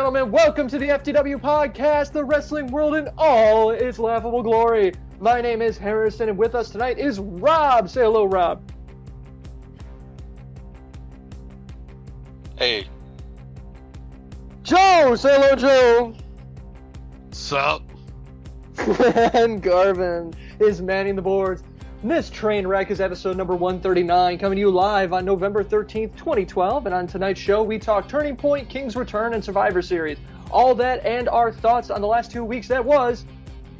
gentlemen, welcome to the FTW podcast, the wrestling world in all its laughable glory. My name is Harrison, and with us tonight is Rob. Say hello, Rob. Hey. Joe. Say hello, Joe. Sup? And Garvin is manning the boards. This train wreck is episode number 139, coming to you live on November 13th, 2012. And on tonight's show, we talk Turning Point, King's Return, and Survivor Series. All that and our thoughts on the last 2 weeks that was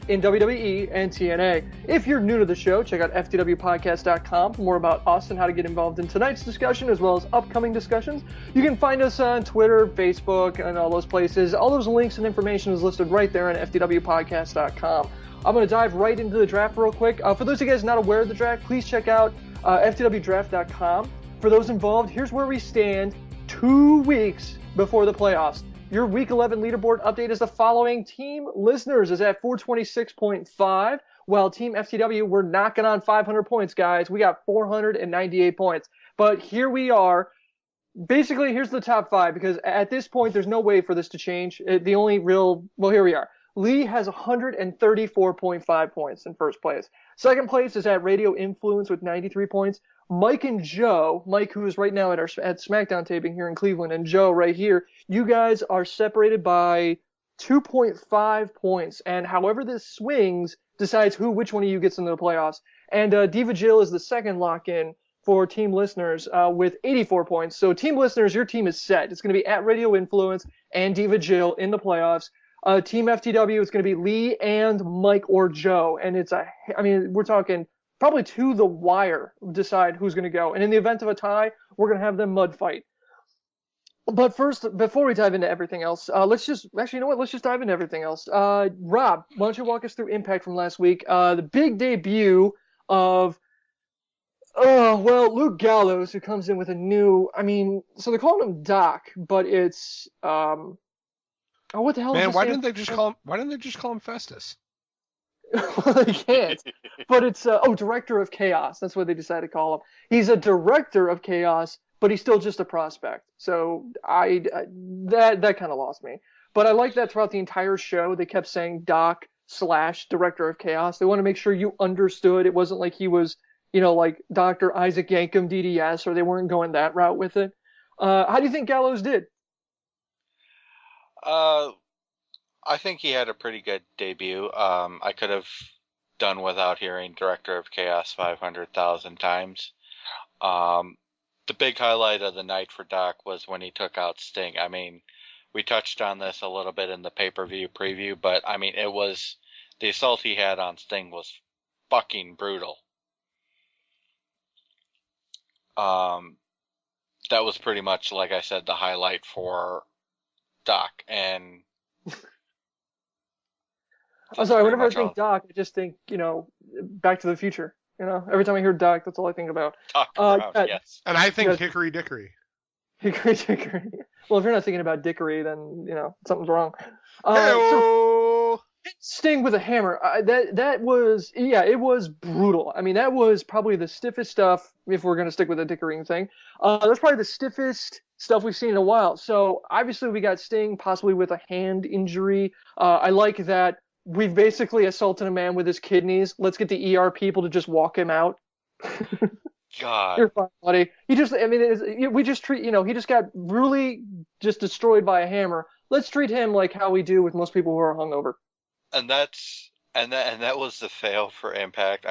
in WWE and TNA. If you're new to the show, check out theftwpodcast.com for more about us and how to get involved in tonight's discussion as well as upcoming discussions. You can find us on Twitter, Facebook, and all those places. All those links and information is listed right there on ftwpodcast.com. I'm going to dive right into the draft real quick. For those of you guys not aware of the draft, please check out ftwdraft.com. For those involved, here's where we stand 2 weeks before the playoffs. Your Week 11 leaderboard update is the following. Team Listeners is at 426.5, while Team FTW, we're knocking on 500 points, guys. We got 498 points. But here we are. Basically, here's the top five, because at this point, there's no way for this to change. The only real, well, here we are. Lee has 134.5 points in first place. Second place is at Radio Influence with 93 points. Mike and Joe, Mike who is right now at SmackDown taping here in Cleveland, and Joe right here, you guys are separated by 2.5 points. And however this swings decides which one of you gets into the playoffs. And Diva Jill is the second lock-in for Team Listeners with 84 points. So Team Listeners, your team is set. It's going to be at Radio Influence and Diva Jill in the playoffs. Team FTW is going to be Lee and Mike or Joe. And we're talking probably to the wire decide who's going to go. And in the event of a tie, we're going to have them mud fight. But first, before we dive into everything else, let's just dive into everything else. Rob, why don't you walk us through Impact from last week? The big debut of, Luke Gallows, who comes in with a new, so they're calling him Doc, but it's, what the hell? Man, why didn't they just call him Festus? Well, they can't. But it's Director of Chaos. That's what they decided to call him. He's a Director of Chaos, but he's still just a prospect. So that kind of lost me. But I like that throughout the entire show they kept saying Doc/Director of Chaos. They want to make sure you understood. It wasn't like he was, like Dr. Isaac Yankem DDS, or they weren't going that route with it. How do you think Gallows did? I think he had a pretty good debut. I could have done without hearing Director of Chaos 500,000 times. The big highlight of the night for Doc was when he took out Sting. We touched on this a little bit in the pay-per-view preview, but it was, the assault he had on Sting was fucking brutal. That was pretty much, like I said, the highlight for Doc. And I'm sorry, whenever I think Doc, I just think, Back to the Future. Every time I hear Doc, that's all I think about. Doc Brown, yes. And I think Hickory Dickory. Hickory Dickory. Well, if you're not thinking about Dickory, then, something's wrong. So, Sting with a hammer. That was, it was brutal. That was probably the stiffest stuff, if we're going to stick with the Dickering thing. That's probably the stiffest stuff we've seen in a while. So, obviously, we got Sting possibly with a hand injury. I like that we've basically assaulted a man with his kidneys. Let's get the ER people to just walk him out. God. You're fine, buddy. We just treat, he just got really just destroyed by a hammer. Let's treat him like how we do with most people who are hungover. And that was the fail for Impact.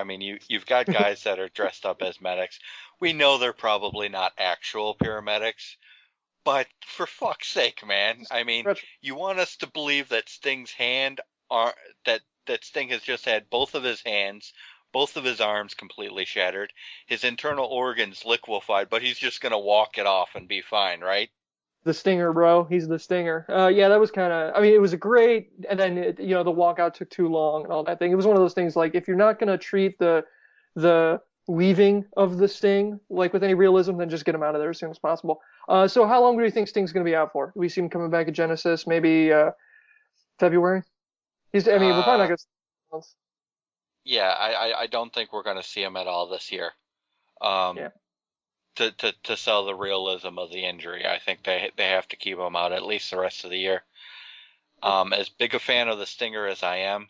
You've got guys that are dressed up as medics. We know they're probably not actual paramedics, but for fuck's sake, man. You want us to believe that Sting's that Sting has just had both of his hands, both of his arms completely shattered, his internal organs liquefied, but he's just gonna walk it off and be fine, right? The Stinger, bro. He's the Stinger. That was kind of, it was a great, and then, the walkout took too long and all that thing. It was one of those things, like, if you're not going to treat the leaving of the Sting, like, with any realism, then just get him out of there as soon as possible. So how long do you think Sting's going to be out for? Do we see him coming back at Genesis, maybe February? We're probably not going to. Yeah, I don't think we're going to see him at all this year. To sell the realism of the injury, I think they have to keep him out at least the rest of the year. As big a fan of the Stinger as I am,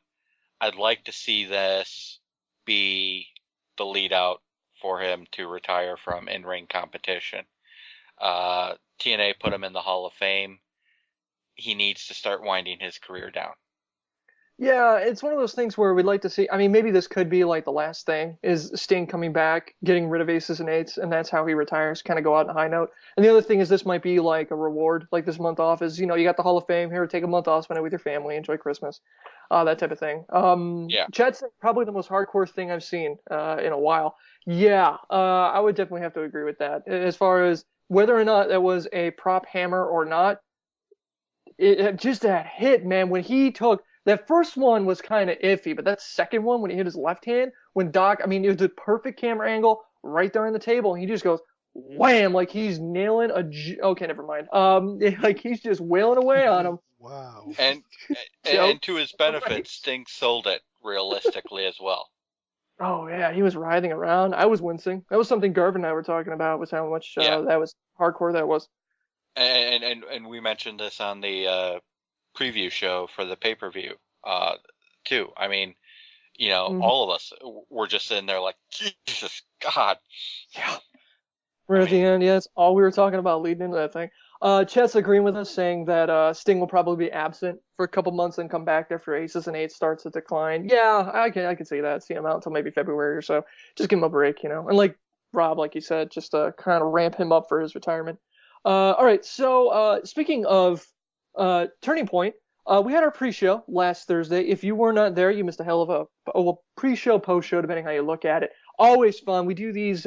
I'd like to see this be the lead out for him to retire from in-ring competition. TNA put him in the Hall of Fame. He needs to start winding his career down. Yeah, it's one of those things where we'd like to see. I mean, maybe this could be like the last thing is Sting coming back, getting rid of aces and eights, and that's how he retires. Kind of go out on a high note. And the other thing is this might be like a reward, like this month off is you got the Hall of Fame here, take a month off, spend it with your family, enjoy Christmas, that type of thing. Yeah. Chet's probably the most hardcore thing I've seen in a while. Yeah, I would definitely have to agree with that. As far as whether or not that was a prop hammer or not, just that hit, man, when he took. That first one was kind of iffy, but that second one, when he hit his left hand, when Doc, I mean, it was a perfect camera angle right there on the table, and he just goes, wham, like he's nailing okay, never mind. Like he's just wailing away on him. Wow. And to his benefit, Sting sold it realistically as well. Oh, yeah, he was writhing around. I was wincing. That was something Garvin and I were talking about, was how much that was hardcore that was. And we mentioned this on the preview show for the pay-per-view too. I mean, all of us were just sitting there like, Jesus God. Yeah. Right at the end, yeah, that's all we were talking about leading into that thing. Chet's agreeing with us, saying that Sting will probably be absent for a couple months and come back after Aces and Eights starts to decline. Yeah, I can see that. See him out until maybe February or so. Just give him a break, And like Rob, like you said, just kind of ramp him up for his retirement. All right, so speaking of Turning Point, we had our pre-show last Thursday. If you were not there, you missed a hell of a pre-show, post-show, depending how you look at it. Always fun. We do these.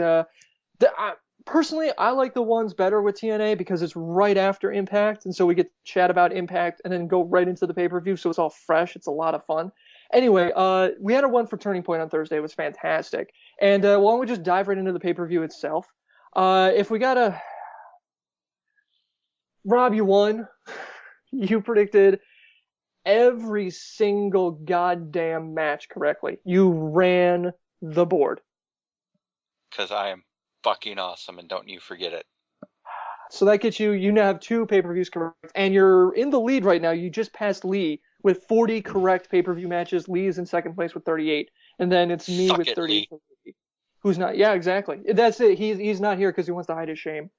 Personally, I like the ones better with TNA because it's right after Impact, and so we get to chat about Impact and then go right into the pay-per-view, so it's all fresh. It's a lot of fun. Anyway, we had a one for Turning Point on Thursday. It was fantastic. And why don't we just dive right into the pay-per-view itself? If we got a... Rob, you won. You predicted every single goddamn match correctly. You ran the board. Because I am fucking awesome, and don't you forget it. So that gets you now have 2 pay-per-views correct, and you're in the lead right now. You just passed Lee with 40 correct pay-per-view matches. Lee is in second place with 38, and then it's me with 30. Who's not? Yeah, exactly. That's it. He's not here because he wants to hide his shame.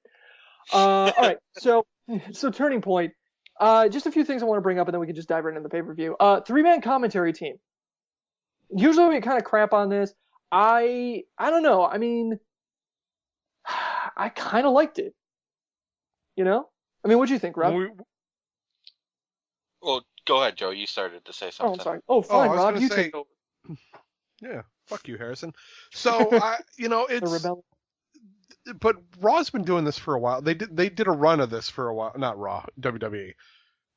All right, so Turning Point. Just a few things I want to bring up, and then we can just dive right into the pay-per-view. 3-man commentary team. Usually we kind of crap on this. I don't know. I mean, I kind of liked it. I mean, what do you think, Rob? Well, go ahead, Joe. You started to say something. Oh, I'm sorry. Oh, fine, Rob. You take over. Yeah, fuck you, Harrison. So, it's... The rebellion. But Raw's been doing this for a while. They did a run of this for a while. Not Raw, WWE.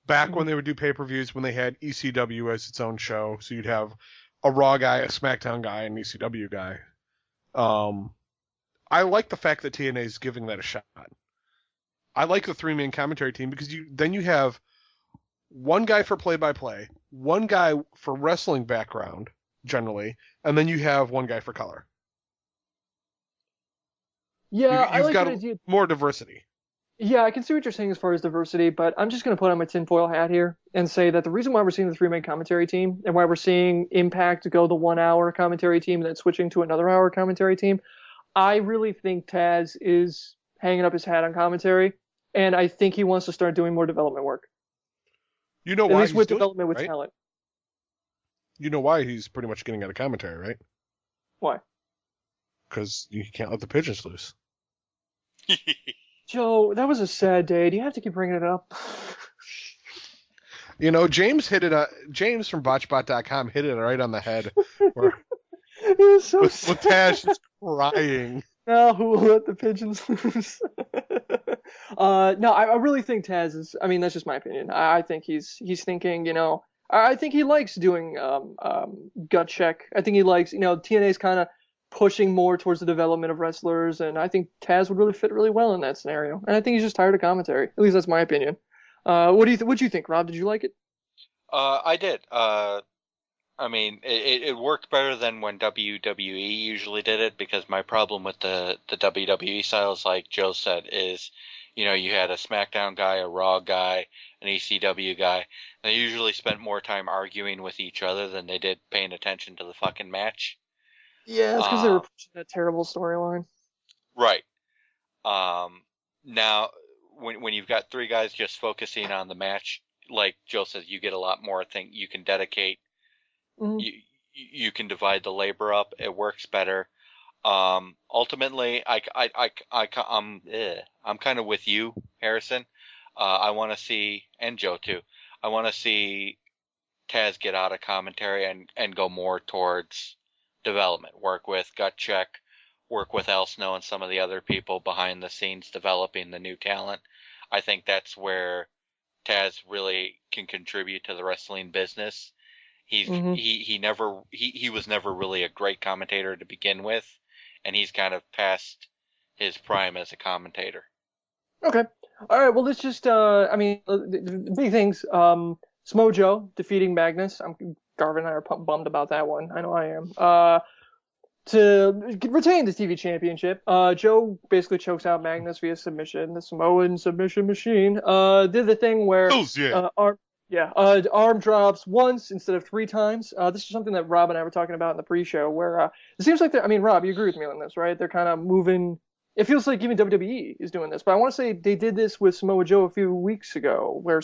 Back when they would do pay-per-views, when they had ECW as its own show. So you'd have a Raw guy, a SmackDown guy, and an ECW guy. I like the fact that TNA is giving that a shot. I like the 3-man commentary team because you have one guy for play-by-play, one guy for wrestling background, generally, and then you have one guy for color. Yeah, you've got more diversity. Yeah, I can see what you're saying as far as diversity, but I'm just going to put on my tinfoil hat here and say that the reason why we're seeing the 3-man commentary team and why we're seeing Impact go the 1-hour commentary team and then switching to another hour commentary team, I really think Taz is hanging up his hat on commentary, and I think he wants to start doing more development work. You know why? At least with doing development with right? talent. You know why he's pretty much getting out of commentary, right? Why? Because you can't let the pigeons loose. Joe, that was a sad day. Do you have to keep bringing it up? James hit it. James from botchbot.com hit it right on the head. It was so sad. With Taz just crying. Now who will let the pigeons loose? No, I really think Taz is. I mean, that's just my opinion. I think he's thinking. I think he likes doing gut check. I think he likes. TNA's kind of pushing more towards the development of wrestlers, and I think Taz would really fit really well in that scenario. And I think he's just tired of commentary. At least that's my opinion. What do you think, Rob? Did you like it? I did. I mean, it worked better than when WWE usually did it, because my problem with the WWE style is, like Joe said, is You had a SmackDown guy, a Raw guy, an ECW guy. They usually spent more time arguing with each other than they did paying attention to the fucking match. Yeah, it's because they were pushing that terrible storyline. Right. Now, when you've got three guys just focusing on the match, like Joe says, you get a lot more thing you can dedicate. Mhm. You can divide the labor up. It works better. Ultimately, I'm kind of with you, Harrison. I want to see, and Joe too. I want to see Taz get out of commentary and go more towards development. Work with Gut Check, work with El Snow and some of the other people behind the scenes developing the new talent. I think that's where Taz really can contribute to the wrestling business. He was never really a great commentator to begin with, and he's kind of past his prime as a commentator. Okay. All right. Well, let's just. The big things. Samoa Joe defeating Magnus. Garvin and I are bummed about that one. I know I am. To retain the TV championship, Joe basically chokes out Magnus via submission. The Samoan submission machine. Did the thing where arm drops once instead of 3 times. This is something that Rob and I were talking about in the pre-show, where it seems like Rob, you agree with me on this, right? They're kind of moving. It feels like even WWE is doing this, but I want to say they did this with Samoa Joe a few weeks ago, where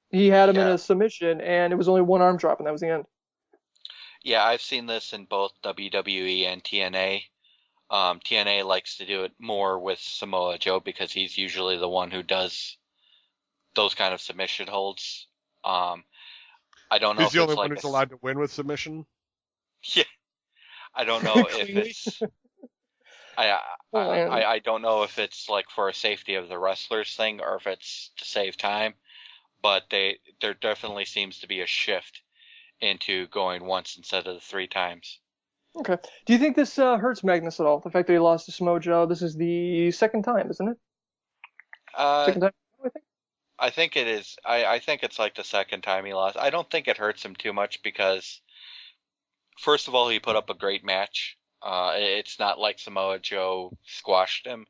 he had him in a submission, and it was only 1 arm drop, and that was the end. Yeah, I've seen this in both WWE and TNA. TNA likes to do it more with Samoa Joe because he's usually the one who does those kind of submission holds. I don't know. He's the only one who's allowed to win with submission. Yeah, I don't know if it's. I don't know if it's like for a safety of the wrestlers thing or if it's to save time, but there definitely seems to be a shift into going once instead of the 3 times. Okay. Do you think this hurts Magnus at all? The fact that he lost to Samoa Joe. This is the 2nd time, isn't it? 2nd time, I think. I think it is. I think it's like the 2nd time he lost. I don't think it hurts him too much because, first of all, he put up a great match. It's not like Samoa Joe squashed him.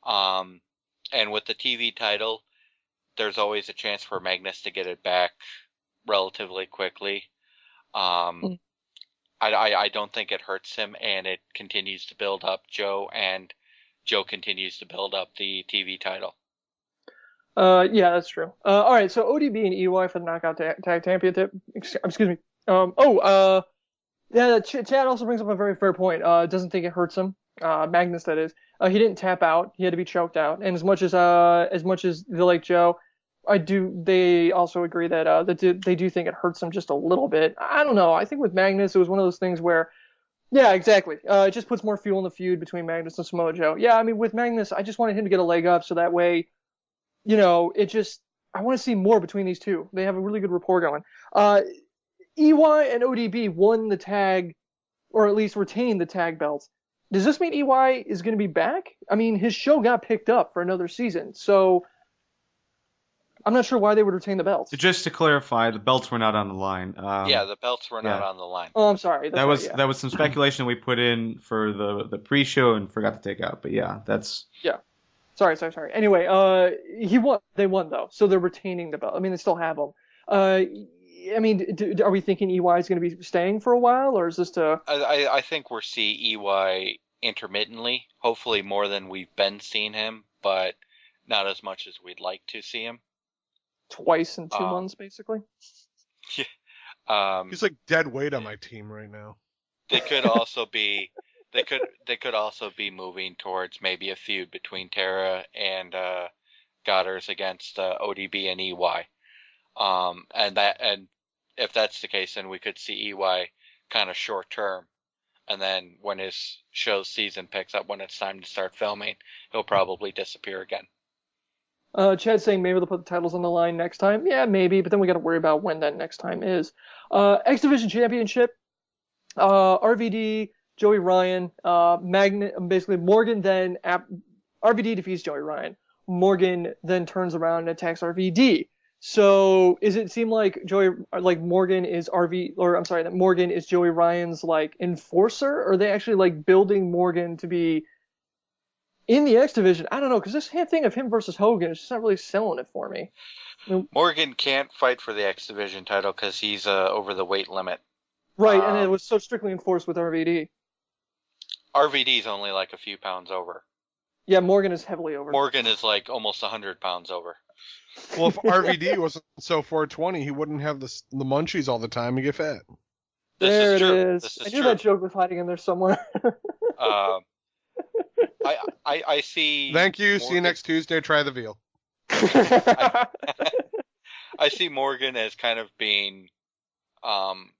And with the TV title, there's always a chance for Magnus to get it back relatively quickly. I don't think it hurts him, and it continues to build up Joe, and Joe continues to build up the TV title. Yeah, that's true. All right, so ODB and EY for the Knockout Tag Championship. Excuse me. Yeah, Chad also brings up a very fair point. Doesn't think it hurts him. Magnus, that is. He didn't tap out. He had to be choked out. And as much as they like Joe, they also agree that they do think it hurts him just a little bit. I don't know. I think with Magnus, it was one of those things where, yeah, exactly. It just puts more fuel in the feud between Magnus and Samoa Joe. Yeah, with Magnus, I just wanted him to get a leg up so that way, I want to see more between these two. They have a really good rapport going. EY and ODB won the tag, or at least retained the tag belts. Does this mean EY is going to be back? His show got picked up for another season, so I'm not sure why they would retain the belts. Just to clarify, the belts were not on the line. The belts were not on the line. Oh, I'm sorry. That was some speculation we put in for the pre-show and forgot to take out. But yeah, that's... Yeah. Sorry. Anyway, he won. They won, though, so they're retaining the belt. They still have them. Are we thinking EY is going to be staying for a while, or is this to... I think we'll see EY intermittently, hopefully more than we've been seeing him, but not as much as we'd like to see him. Twice in 2 months, basically? Yeah. He's like dead weight on my team right now. They could also be... They could also be moving towards maybe a feud between Tara and Goddard against ODB and EY. And if that's the case, then we could see EY kind of short term, and then when his show's season picks up, when it's time to start filming, he'll probably disappear again. Chad's saying maybe they'll put the titles on the line next time. Yeah, maybe, but then we got to worry about when that next time is. X Division Championship, RVD, Joey Ryan, basically Morgan then RVD defeats Joey Ryan. Morgan then turns around and attacks RVD. So, does it seem like Morgan is that Morgan is Joey Ryan's enforcer, or are they actually building Morgan to be In the X division, I don't know, because this thing of him versus Hogan is just not really selling it for me. I mean, Morgan can't fight for the X Division title because he's over the weight limit. right, and it was so strictly enforced with RVD. RVD's only like a few pounds over. Yeah, Morgan is heavily over. Morgan is like almost 100 pounds over. Well, if RVD wasn't so 420, he wouldn't have the munchies all the time and get fat. There This it is true. is. This is I knew true. that joke was hiding in there somewhere. I see. Thank you. Morgan, See you next Tuesday. Try the veal. I see Morgan as kind of being, having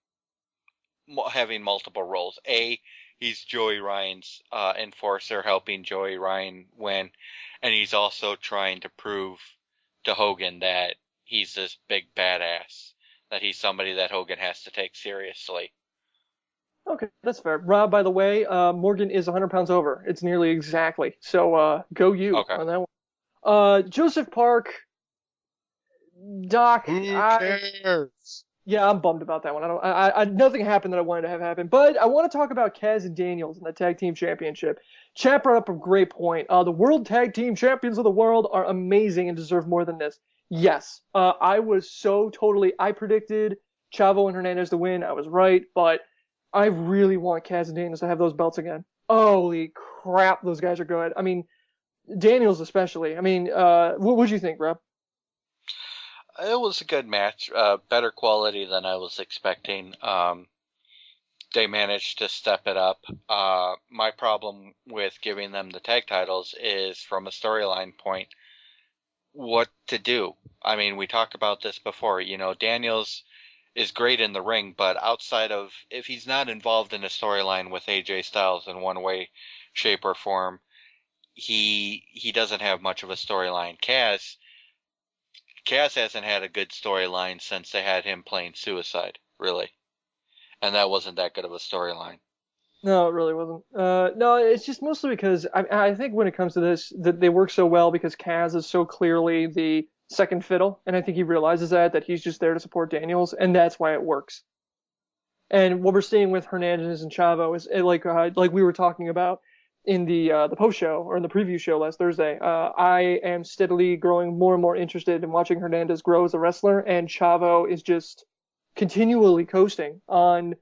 multiple roles. He's Joey Ryan's enforcer, helping Joey Ryan win, and he's also trying to prove to Hogan that he's this big badass, that he's somebody that Hogan has to take seriously. Okay, that's fair. Rob, by the way, Morgan is 100 pounds over. It's nearly exactly. So go you on that one. Joseph Park, Doc. Who cares? Yeah, I'm bummed about that one. Nothing happened that I wanted to have happen. But I want to talk about Kaz and Daniels in the Tag Team Championship. Chap brought up a great point. The World Tag Team Champions of the world are amazing and deserve more than this. Yes, I was so totally. I predicted Chavo and Hernandez to win. I was right, but I really want Kaz and Daniels to have those belts again. Holy crap, those guys are good. I mean, Daniels especially. I mean, what would you think, Rob? It was a good match, better quality than I was expecting. They managed to step it up. My problem with giving them the tag titles is, from a storyline point, what to do. I mean, we talked about this before. You know, Daniels is great in the ring, but outside of, if he's not involved in a storyline with AJ Styles in one way, shape, or form, he doesn't have much of a storyline. Kaz hasn't had a good storyline since they had him playing Suicide, really. And that wasn't that good of a storyline. No, it really wasn't. No, it's just mostly because I think when it comes to this, that they work so well because Kaz is so clearly the second fiddle, and I think he realizes that he's just there to support Daniels, and that's why it works. And what we're seeing with Hernandez and Chavo is like we were talking about in the post show or in the preview show last Thursday. I am steadily growing more and more interested in watching Hernandez grow as a wrestler, and Chavo is just continually coasting on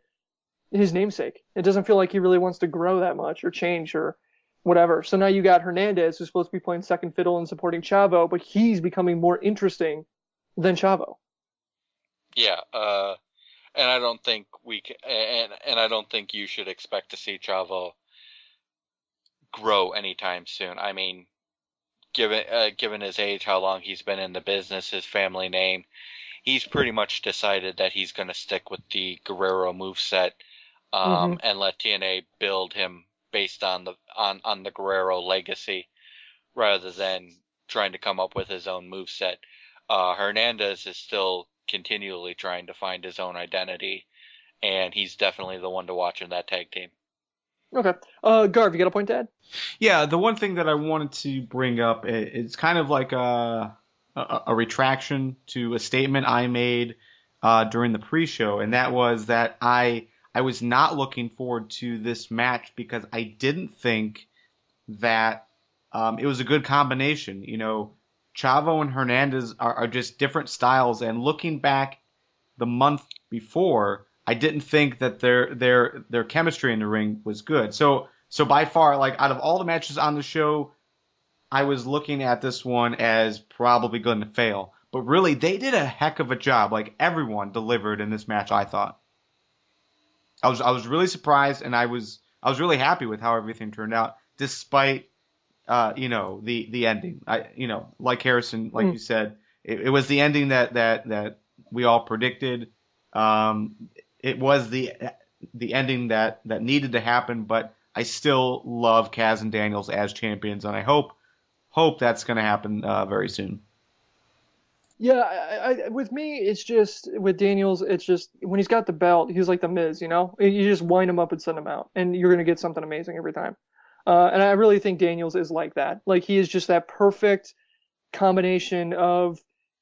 his namesake. It doesn't feel like he really wants to grow that much or change or whatever. So now you got Hernandez, who's supposed to be playing second fiddle and supporting Chavo, but he's becoming more interesting than Chavo. Yeah, and I don't think and I don't think you should expect to see Chavo grow anytime soon. I mean, given his age, how long he's been in the business, his family name, he's pretty much decided that he's going to stick with the Guerrero moveset, and let TNA build him based on the Guerrero legacy, rather than trying to come up with his own moveset. Hernandez is still continually trying to find his own identity, and he's definitely the one to watch in that tag team. Okay. Garv, you got a point to add? Yeah, the one thing that I wanted to bring up, it's kind of like a retraction to a statement I made during the pre-show, and that was that I was not looking forward to this match because I didn't think that it was a good combination. You know, Chavo and Hernandez are just different styles, and looking back the month before, I didn't think that their chemistry in the ring was good. So by far, like, out of all the matches on the show, I was looking at this one as probably going to fail. But really, they did a heck of a job. Like, everyone delivered in this match, I thought. I was really surprised, and I was really happy with how everything turned out, despite the ending. Like Harrison, like you said, it was the ending that we all predicted. It was the ending that needed to happen, but I still love Kaz and Daniels as champions, and I hope that's going to happen very soon. Yeah, I with me, it's just, with Daniels, it's just, when he's got the belt, he's like the Miz, you know? You just wind him up and send him out, and you're going to get something amazing every time. And I really think Daniels is like that. Like, he is just that perfect combination of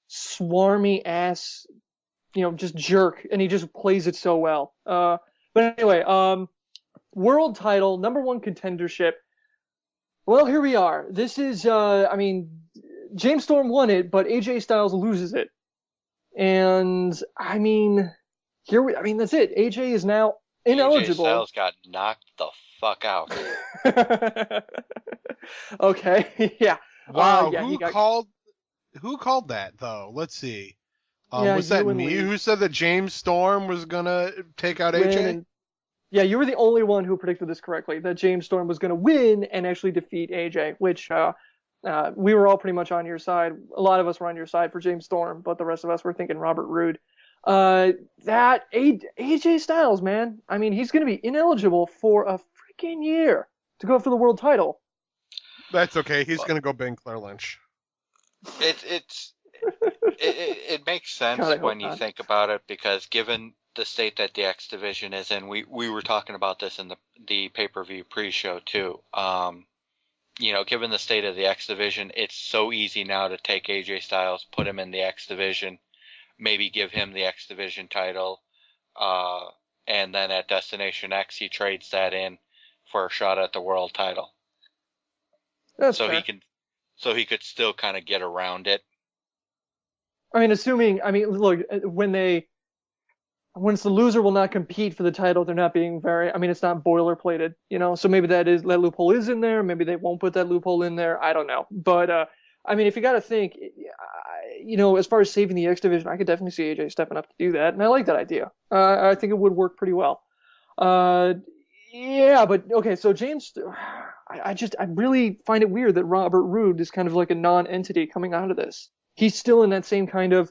swarmy ass, just jerk, and he just plays it so well. But anyway, world title, number one contendership. Well, here we are. This is, I mean, James Storm won it, but AJ Styles loses it. And, I mean, I mean, that's it. AJ is now AJ ineligible. Styles got knocked the fuck out. Okay, yeah. Wow, Yeah, who called that though? Let's see. Yeah, Was that you and me Lee. who said that James Storm was gonna take out win AJ? and- yeah, you were the only one who predicted this correctly, that James Storm was going to win and actually defeat AJ, which we were all pretty much on your side. A lot of us were on your side for James Storm, but the rest of us were thinking Robert Roode. AJ Styles, man, I mean, he's going to be ineligible for a freaking year to go for the world title. That's okay. He's gonna go bang Claire Lynch. It makes sense God, I hope when you not. think about it, because given the state that the X division is in, we were talking about this in the pay-per-view pre-show too. Given the state of the X division, it's so easy now to take AJ Styles, put him in the X division, maybe give him the X division title, and then at Destination X he trades that in for a shot at the world title. That's So fair. he could still kind of get around it. I mean, look, once the loser will not compete for the title, they're not being it's not boilerplated, so maybe that loophole is in there. Maybe they won't put that loophole in there. I don't know. But, I mean, if you got to think, as far as saving the X division, I could definitely see AJ stepping up to do that. And I like that idea. I think it would work pretty well. Yeah, but okay. So James, I really find it weird that Robert Roode is kind of like a non-entity coming out of this. He's still in that same kind of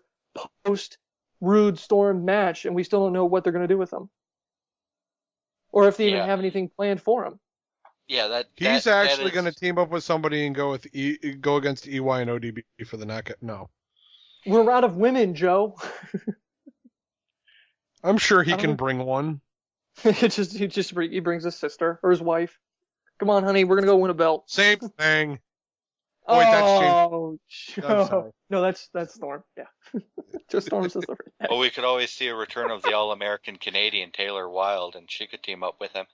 post Roode Storm match, and we still don't know what they're going to do with him, or if they even have anything planned for him. Yeah, He's actually going to team up with somebody and go against EY and ODB for the knockout. No, we're out of women, Joe. I'm sure he can bring one. He brings his sister or his wife. Come on, honey, we're gonna go win a belt. Same thing. Oh, wait, that's James. I'm sorry. No, that's Storm. Yeah, just Storm's sister. Well, we could always see a return of the All-American Canadian Taylor Wilde, and she could team up with him.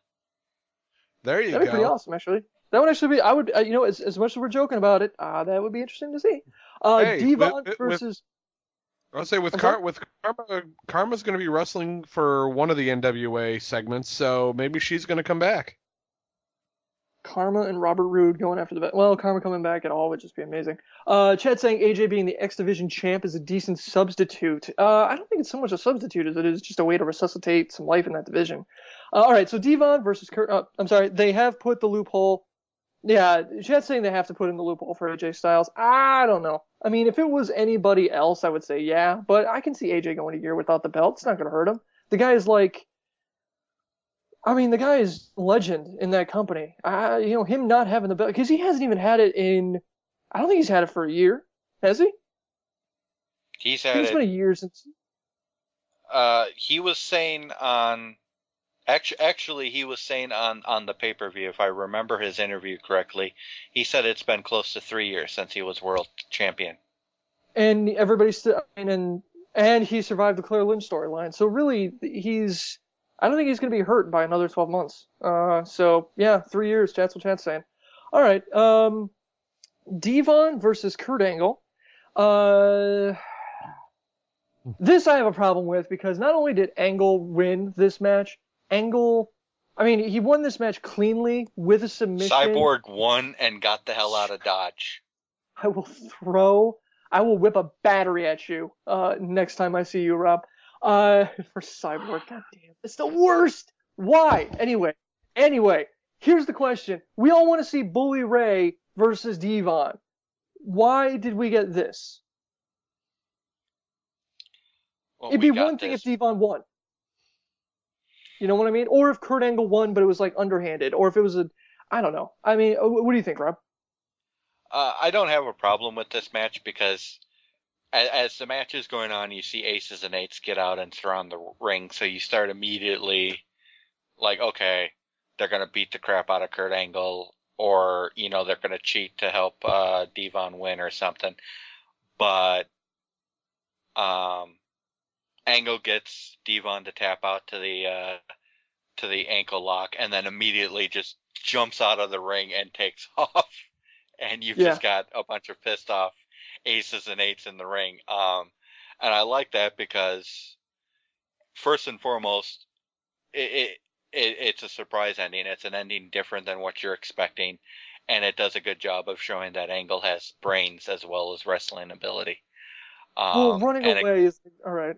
There you go. That'd be pretty awesome, actually. That would actually be. I would, as much as we're joking about it, that would be interesting to see. Devon versus. I'll say with Karma's going to be wrestling for one of the NWA segments, so maybe she's going to come back. Karma and Robert Roode going after the belt. Well, Karma coming back at all would just be amazing. Chad saying AJ being the X Division champ is a decent substitute. I don't think it's so much a substitute as it is just a way to resuscitate some life in that division. All right, so Devon versus Kurt. I'm sorry, they have put the loophole. Yeah, Chad's saying they have to put in the loophole for AJ Styles. I don't know. I mean, if it was anybody else, I would say yeah, but I can see AJ going a year without the belt. It's not going to hurt him. The guy is the guy is legend in that company. Him not having the belt, because he hasn't even had it I don't think he's had it for a year. Has he? He's had it. It's been a year since. He was saying on. Actually, he was saying on the pay-per-view, if I remember his interview correctly, he said it's been close to 3 years since he was world champion. And everybody's still, and he survived the Claire Lynch storyline. So really, I don't think he's going to be hurt by another 12 months. So yeah, 3 years. That's what Chad's saying. All right. Devon versus Kurt Angle. This I have a problem with, because not only did Angle win this match, he won this match cleanly with a submission. Cyborg won and got the hell out of Dodge. I will whip a battery at you next time I see you, Rob. For Cyborg, goddamn, it's the worst. Why? Anyway, here's the question. We all want to see Bully Ray versus Devon. Why did we get this? Well, It'd be one thing if Devon won. You know what I mean? Or if Kurt Angle won, but it was like underhanded. Or if it was I don't know. I mean, what do you think, Rob? I don't have a problem with this match, because as the match is going on, you see aces and eights get out and surround the ring. So you start immediately like, okay, they're going to beat the crap out of Kurt Angle, or, they're going to cheat to help Devon win or something. But Angle gets Devon to tap out to to the ankle lock and then immediately just jumps out of the ring and takes off. And you've just got a bunch of pissed off aces and eights in the ring. And I like that because first and foremost, it's a surprise ending. It's an ending different than what you're expecting. And it does a good job of showing that Angle has brains as well as wrestling ability. Well, running away is all right.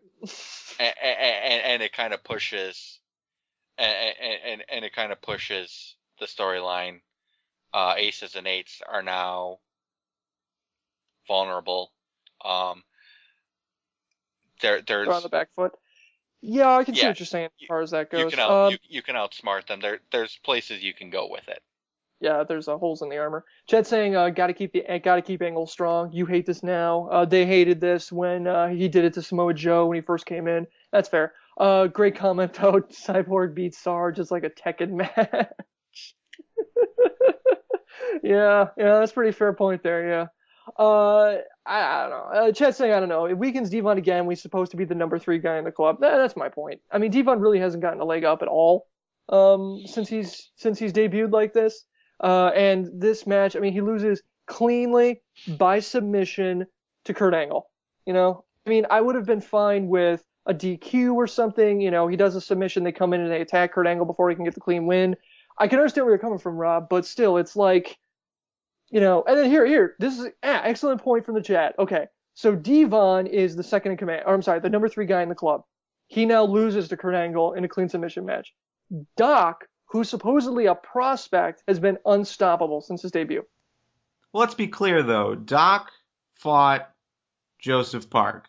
And it kind of pushes, and it kind of pushes the storyline. Aces and eights are now vulnerable. They're on the back foot. Yeah, I can see what you're saying as far as that goes. You can outsmart them. There's places you can go with it. Yeah, there's holes in the armor. Chet saying, gotta keep Angle strong. You hate this now. They hated this when he did it to Samoa Joe when he first came in. That's fair. Great comment though. Cyborg beats Sarge is like a Tekken match. yeah, that's a pretty fair point there. Yeah. I don't know. Chet saying, I don't know. It weakens Devon again. We're supposed to be the number 3 guy in the club. That's my point. I mean, Devon really hasn't gotten a leg up at all since he's debuted like this. And this match, I mean, he loses cleanly by submission to Kurt Angle. You know, I mean, I would have been fine with a DQ or something. You know, he does a submission, they come in and they attack Kurt Angle before he can get the clean win. I can understand where you're coming from, Rob, but still, it's like, you know, and then here, this is excellent point from the chat. Okay, so Devon is the second in command, or I'm sorry, the number 3 guy in the club. He now loses to Kurt Angle in a clean submission match. Doc, who's supposedly a prospect, has been unstoppable since his debut. Well, let's be clear, though. Doc fought Joseph Park.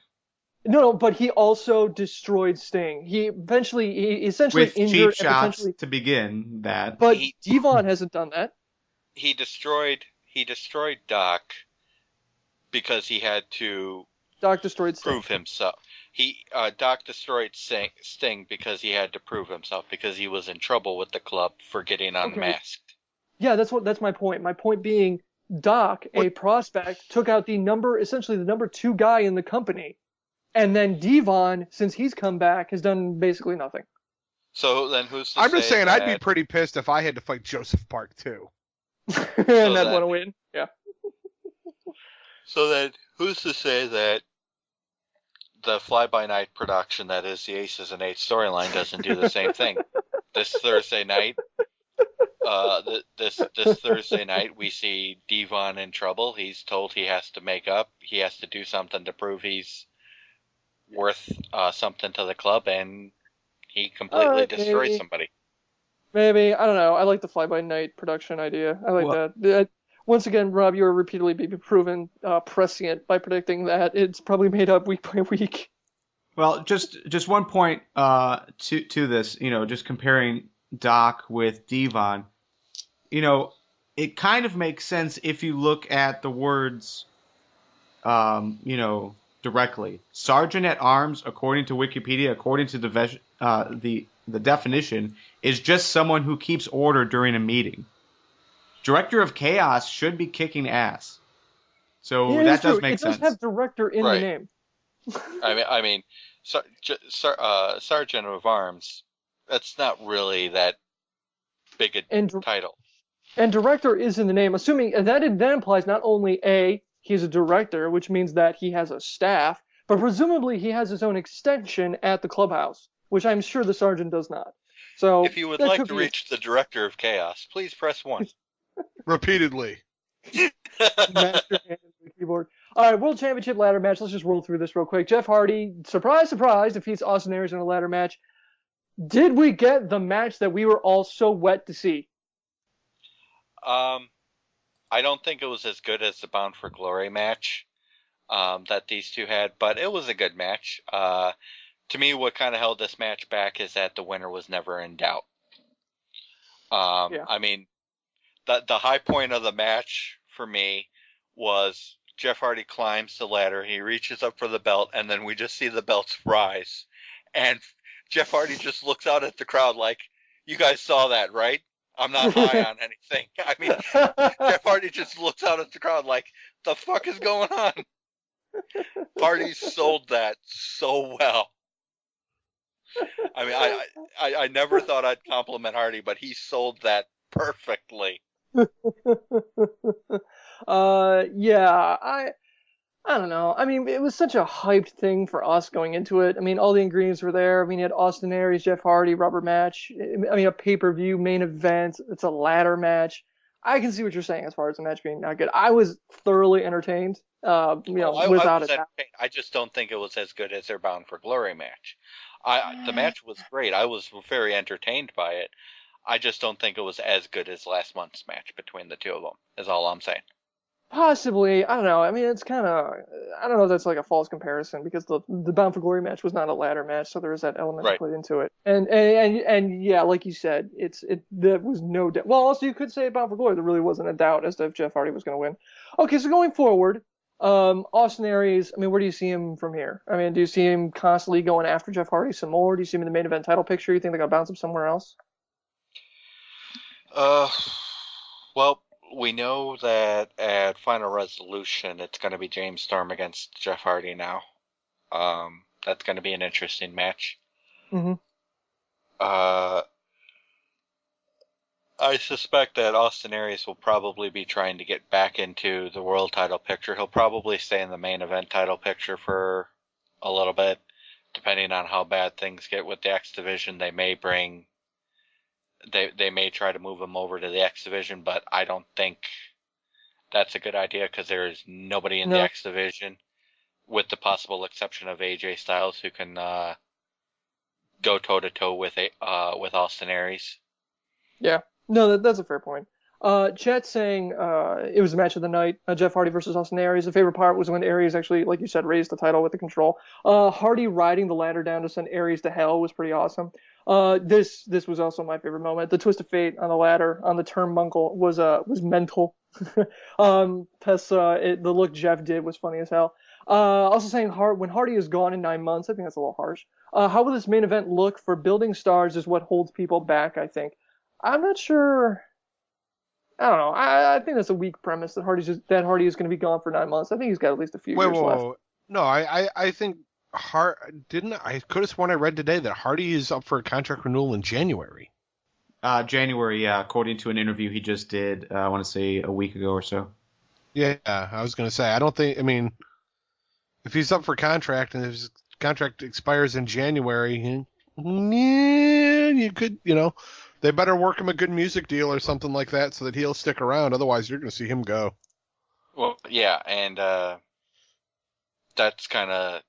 No, but he also destroyed Sting. He essentially with injured cheap shots to begin that. But Devon hasn't done that. He destroyed Doc because he had to Doc destroyed Sting. prove himself. Doc destroyed Sting because he had to prove himself because he was in trouble with the club for getting unmasked. Okay. Yeah, that's my point. My point being, Doc, a prospect, took out essentially the number 2 guy in the company, and then Devon, since he's come back, has done basically nothing. So then who's to I'm say just saying, that... I'd be pretty pissed if I had to fight Joseph Park too. And I'd want to win. Yeah. So then who's to say that the fly-by-night production that is the Aces and Eights storyline doesn't do the same thing? This Thursday night, this Thursday night, we see Devon in trouble. He's told he has to make up. He has to do something to prove he's worth something to the club, and he completely destroys somebody. Maybe. I don't know. I like the fly-by-night production idea. I like that. Once again, Rob, you are repeatedly being proven prescient by predicting that it's probably made up week by week. Well, just one point to this, you know, just comparing Doc with Devon, you know, it kind of makes sense if you look at the words, you know, directly. Sergeant at Arms, according to Wikipedia, according to the definition, is just someone who keeps order during a meeting. Director of Chaos should be kicking ass. So that does make sense. It does have director in the name. I mean, Sergeant of Arms, that's not really that big a title. And director is in the name, assuming that implies not only he's a director, which means that he has a staff, but presumably he has his own extension at the clubhouse, which I'm sure the sergeant does not. So if you would like to reach the Director of Chaos, please press 1. Repeatedly. Master hand on the keyboard. All right, World Championship ladder match. Let's just roll through this real quick. Jeff Hardy, surprise, defeats Austin Aries in a ladder match. Did we get the match that we were all so wet to see? I don't think it was as good as the Bound for Glory match that these two had, but it was a good match. To me, what kind of held this match back is that the winner was never in doubt. I mean, the high point of the match for me was Jeff Hardy climbs the ladder, he reaches up for the belt, and then we just see the belts rise. And Jeff Hardy just looks out at the crowd like, you guys saw that, right? I'm not high on anything. I mean, Jeff Hardy just looks out at the crowd like, the fuck is going on? Hardy sold that so well. I mean, I never thought I'd compliment Hardy, but he sold that perfectly. Yeah, I don't know. I mean, it was such a hyped thing for us going into it. I mean, all the ingredients were there. I mean, you had Austin Aries, Jeff Hardy, rubber match. I mean, a pay-per-view main event. It's a ladder match. I can see what you're saying as far as the match being not good. I was thoroughly entertained. I Without a was doubt. entertained. I just don't think it was as good as their Bound for Glory match. The match was great. I was very entertained by it. I just don't think it was as good as last month's match between the two of them, is all I'm saying. Possibly, I don't know. I mean, it's kind of, I don't know if that's like a false comparison because the Bound for Glory match was not a ladder match, so there was that element Right. put into it. And yeah, like you said, there was no doubt. Well, also you could say Bound for Glory, there really wasn't a doubt as to if Jeff Hardy was going to win. Okay, so going forward, Austin Aries, I mean, where do you see him from here? I mean, do you see him constantly going after Jeff Hardy some more? Do you see him in the main event title picture? You think they're going to bounce him somewhere else? Well, we know that at Final Resolution, it's going to be James Storm against Jeff Hardy now. That's going to be an interesting match. Mm-hmm. I suspect that Austin Aries will probably be trying to get back into the world title picture. He'll probably stay in the main event title picture for a little bit, depending on how bad things get with the X Division. They may try to move him over to the X Division, but I don't think that's a good idea because there is nobody in the X Division, with the possible exception of AJ Styles, who can go toe to toe with Austin Aries. Yeah, no, that's a fair point. Chet saying it was the match of the night, Jeff Hardy versus Austin Aries. The favorite part was when Aries actually, like you said, raised the title with the control. Hardy riding the ladder down to send Aries to hell was pretty awesome. This was also my favorite moment. The twist of fate on the ladder on the turnbuckle was mental. The look Jeff did was funny as hell. Also saying when Hardy is gone in 9 months, I think that's a little harsh. How will this main event look for building stars is what holds people back, I think. I'm not sure. I don't know. I think that's a weak premise that Hardy is going to be gone for 9 months. I think he's got at least a few years left. No, I think I could have sworn I read today that Hardy is up for a contract renewal in January. January, yeah, according to an interview he just did, I want to say a week ago or so. Yeah, I was going to say, I mean, if he's up for contract and his contract expires in January, you could, they better work him a good music deal or something like that so that he'll stick around. Otherwise, you're going to see him go. Well, yeah, and that's kind of,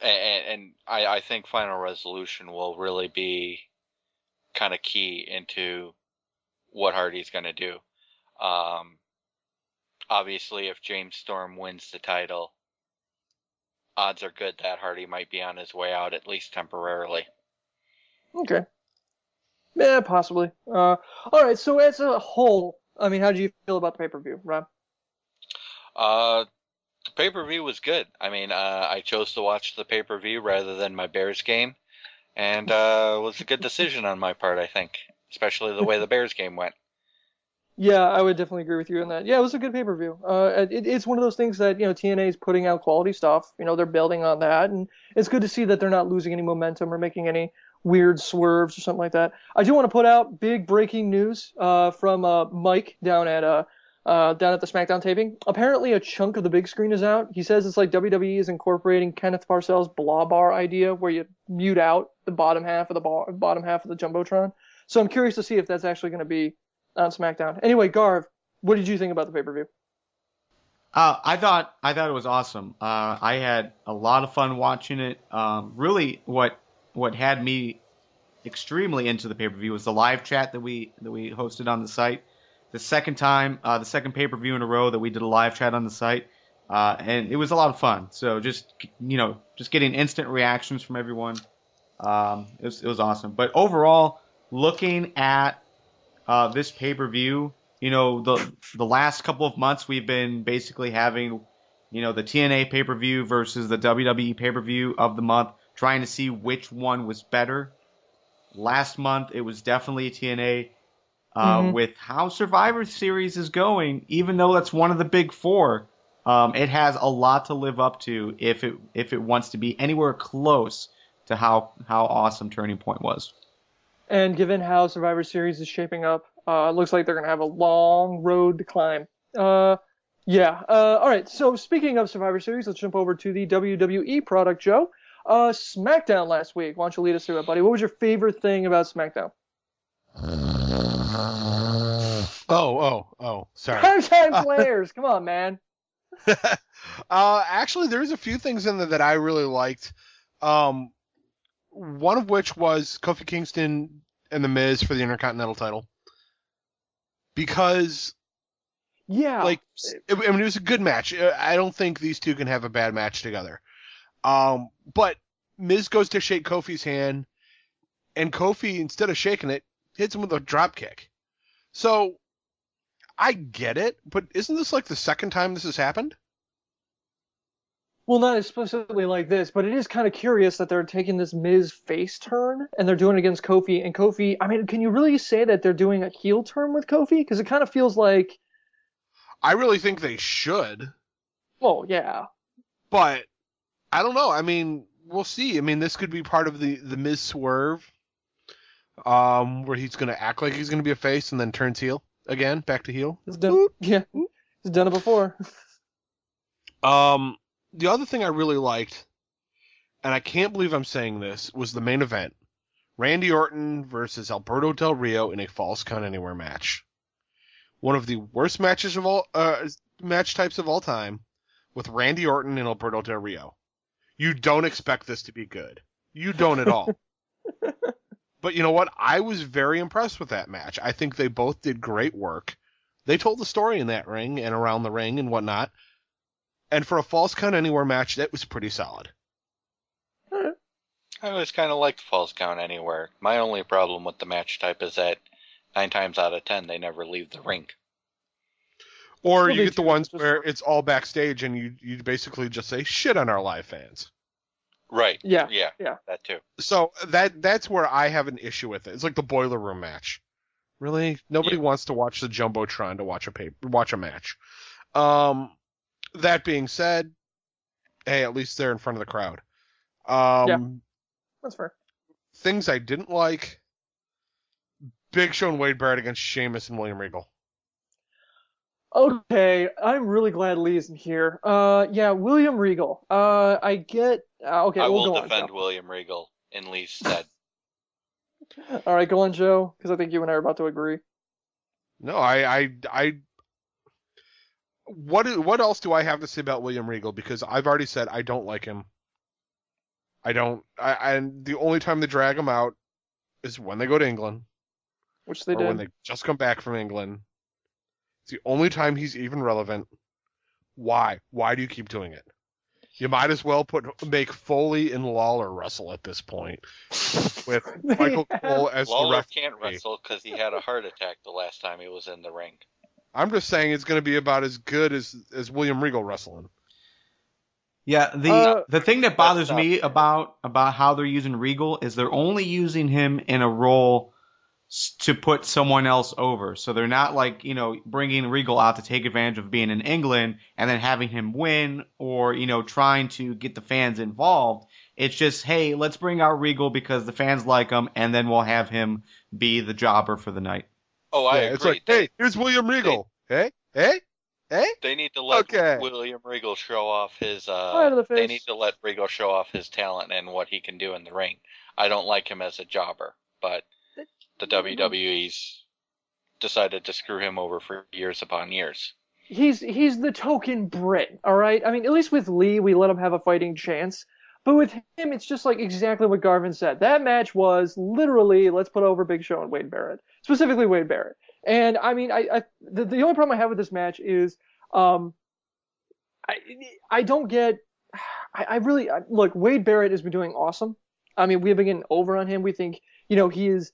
and I think Final Resolution will really be kind of key into what Hardy's going to do. Obviously, if James Storm wins the title, odds are good that Hardy might be on his way out, at least temporarily. Okay. Yeah, possibly. All right, so as a whole, I mean, how do you feel about the pay-per-view, Rob? The pay-per-view was good. I mean, I chose to watch the pay-per-view rather than my Bears game, and it was a good decision on my part, I think, especially the way the Bears game went. Yeah, I would definitely agree with you on that. Yeah, it was a good pay-per-view. It's one of those things that, TNA is putting out quality stuff. They're building on that, and it's good to see that they're not losing any momentum or making any weird swerves or something like that. I do want to put out big breaking news from Mike down at the SmackDown taping. Apparently, a chunk of the big screen is out. He says it's like WWE is incorporating Kenneth Parcells' blah bar idea, where you mute out the bottom half of the jumbotron. So I'm curious to see if that's actually going to be on SmackDown. Anyway, Garv, what did you think about the pay-per-view? I thought it was awesome. I had a lot of fun watching it. Really, what had me extremely into the pay-per-view was the live chat that we hosted on the site. The second pay-per-view in a row that we did a live chat on the site, and it was a lot of fun. So just getting instant reactions from everyone, it was awesome. But overall, looking at this pay-per-view, the last couple of months we've been basically having, the TNA pay-per-view versus the WWE pay-per-view of the month, trying to see which one was better. Last month, it was definitely TNA. With how Survivor Series is going, even though that's one of the big four, it has a lot to live up to if it wants to be anywhere close to how awesome Turning Point was. And given how Survivor Series is shaping up, it looks like they're going to have a long road to climb. Yeah. All right. So speaking of Survivor Series, let's jump over to the WWE product, Joe. SmackDown last week. Why don't you lead us through it, buddy? What was your favorite thing about SmackDown? Sorry. Primetime players. Come on, man. Actually, there's a few things in there that I really liked. One of which was Kofi Kingston and The Miz for the Intercontinental title. Because, it was a good match. I don't think these two can have a bad match together. But Miz goes to shake Kofi's hand, and Kofi, instead of shaking it, hits him with a drop kick. So, I get it, but isn't this like the second time this has happened? Well, not explicitly like this, but it is kind of curious that they're taking this Miz face turn and they're doing it against Kofi. And Kofi, I mean, can you really say that they're doing a heel turn with Kofi? Because it kind of feels like... I really think they should. Well, yeah. But, I don't know. I mean, we'll see. I mean, this could be part of the Miz swerve, where he's going to act like he's going to be a face and then turns heel again, back to heel. He's done it before. The other thing I really liked, and I can't believe I'm saying this, was the main event. Randy Orton versus Alberto Del Rio in a Falls Count Anywhere match. One of the worst matches of all match types of all time, with Randy Orton and Alberto Del Rio. You don't expect this to be good. You don't at all. But you know what? I was very impressed with that match. I think they both did great work. They told the story in that ring and around the ring and whatnot. And for a Falls Count Anywhere match, that was pretty solid. I always kind of liked Falls Count Anywhere. My only problem with the match type is that 9 times out of 10, they never leave the ring. Or you get the ones where it's all backstage and you basically just say shit on our live fans. Right. Yeah. That too. So that's where I have an issue with it. It's like the Boiler Room match. Really? Nobody wants to watch the Jumbotron to watch a match. That being said, hey, at least they're in front of the crowd. That's fair. Things I didn't like: Big Show and Wade Barrett against Sheamus and William Regal. Okay, I'm really glad Lee isn't here. William Regal. I get. Okay, I we'll will go defend on, William Regal in Lee's stead. All right, go on, Joe, because I think you and I are about to agree. No, What else do I have to say about William Regal? Because I've already said I don't like him. And the only time they drag him out is when they go to England. Which they or did. when they just come back from England. It's the only time he's even relevant. Why? Why do you keep doing it? You might as well make Foley and Lawler wrestle at this point. With Michael Cole as Lawler the referee. can't wrestle because he had a heart attack the last time he was in the ring. I'm just saying it's going to be about as good as William Regal wrestling. Yeah, the thing that bothers me about how they're using Regal is they're only using him in a role to put someone else over. So they're not bringing Regal out to take advantage of being in England and then having him win or, trying to get the fans involved. It's just, hey, let's bring out Regal because the fans like him and then we'll have him be the jobber for the night. Oh, I agree. It's like, hey, here's William Regal. Hey. They need to let William Regal show off his. They need to let Regal show off his talent and what he can do in the ring. I don't like him as a jobber, but the WWE's decided to screw him over for years upon years. He's the token Brit, all right? I mean, at least with Lee, we let him have a fighting chance. But with him, it's just like exactly what Garvin said. That match was literally, let's put over Big Show and Wade Barrett. Specifically Wade Barrett. And, I mean, the only problem I have with this match is I don't get... Look, Wade Barrett has been doing awesome. I mean, we've been getting over on him. We think, he is...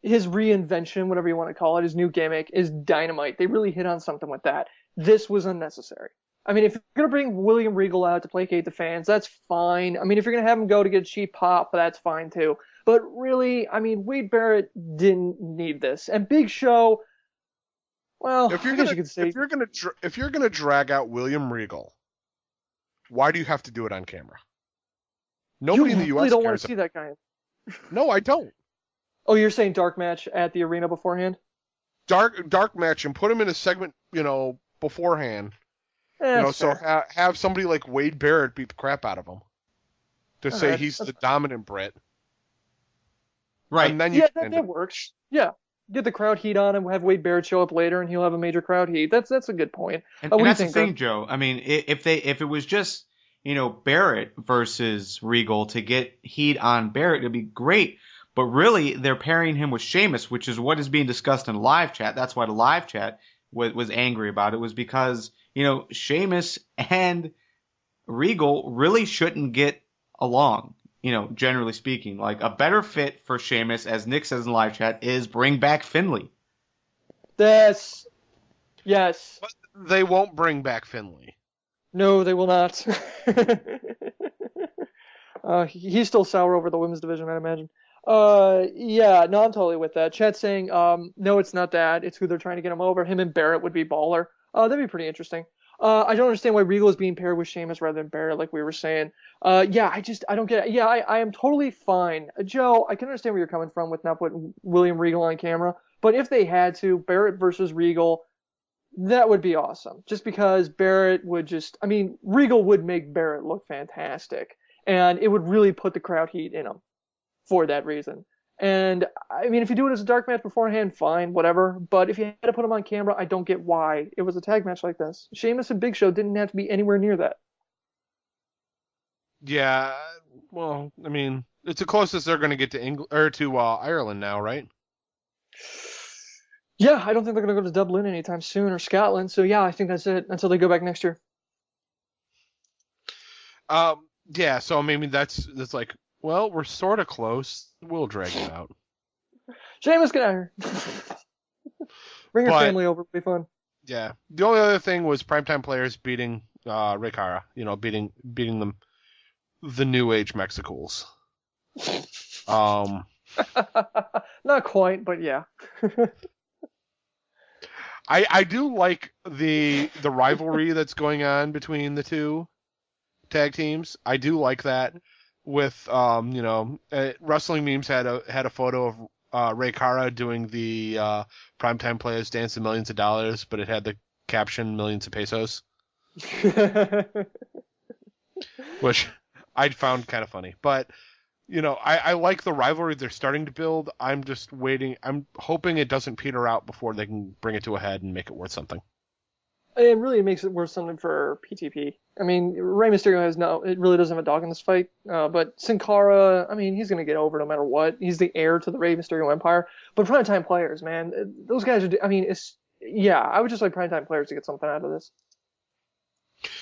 His reinvention, whatever you want to call it, his new gimmick, is dynamite. They really hit on something with that. This was unnecessary. I mean, if you're going to bring William Regal out to placate the fans, that's fine. I mean, if you're going to have him go to get a cheap pop, that's fine too. But really, I mean, Wade Barrett didn't need this. And Big Show, well, if you're I guess you could say... If you're gonna drag out William Regal, why do you have to do it on camera? Nobody in the You U.S. really don't want cares. to see that guy. No, I don't. Oh, you're saying dark match at the arena beforehand? Dark match and put him in a segment, beforehand. That's So fair. have somebody like Wade Barrett beat the crap out of him to say Alright, he's that's the dominant Brit. Right. And then you Yeah, can end that it. works. Yeah. Get the crowd heat on him, have Wade Barrett show up later, and he'll have a major crowd heat. That's a good point. And, What and do you that's the think, thing, Greg? Joe. I mean, if it was just Barrett versus Regal to get heat on Barrett, it'd be great. But really, they're pairing him with Sheamus, which is what is being discussed in live chat. That's why the live chat was angry about it. Was because Sheamus and Regal really shouldn't get along. Generally speaking, like a better fit for Sheamus, as Nick says in live chat, is bring back Finley. Yes. But they won't bring back Finley. No, they will not. He's still sour over the women's division, I imagine. Yeah, no, I'm totally with that. Chat's saying, no, it's not that. It's who they're trying to get him over. Him and Barrett would be baller. That'd be pretty interesting. I don't understand why Regal is being paired with Sheamus rather than Barrett, like we were saying. Yeah, I don't get it. Yeah, I am totally fine. Joe, I can understand where you're coming from with not putting William Regal on camera, but if they had to, Barrett versus Regal, that would be awesome. Just because Barrett would Regal would make Barrett look fantastic, and it would really put the crowd heat in him for that reason. And I mean, if you do it as a dark match beforehand, fine, whatever. But if you had to put him on camera, I don't get why it was a tag match like this. Sheamus and Big Show didn't have to be anywhere near that. Yeah, well, I mean, it's the closest they're going to get to England or to Ireland now, right? Yeah, I don't think they're going to go to Dublin anytime soon or Scotland. So yeah, I think that's it until they go back next year. Yeah, so maybe that's like, well, we're sort of close. We'll drag it out. Sheamus, get out here. Bring your family over. It'll be fun. Yeah. The only other thing was Primetime Players beating Ray Cara, beating them, the New Age Mexicools. Not quite, but yeah. I do like the rivalry that's going on between the two tag teams. I do like that. With Wrestling Memes had a photo of Ray Cara doing the Primetime Players Dance of Millions of Dollars, but it had the caption Millions of Pesos, which I found kind of funny. But I like the rivalry they're starting to build. I'm just waiting. I'm hoping it doesn't peter out before they can bring it to a head and make it worth something. It really makes it worth something for PTP. I mean, Rey Mysterio it really doesn't have a dog in this fight. But Sin Cara, I mean, he's going to get over no matter what. He's the heir to the Rey Mysterio Empire. But Primetime Players, man, those guys are, I would just like Primetime Players to get something out of this.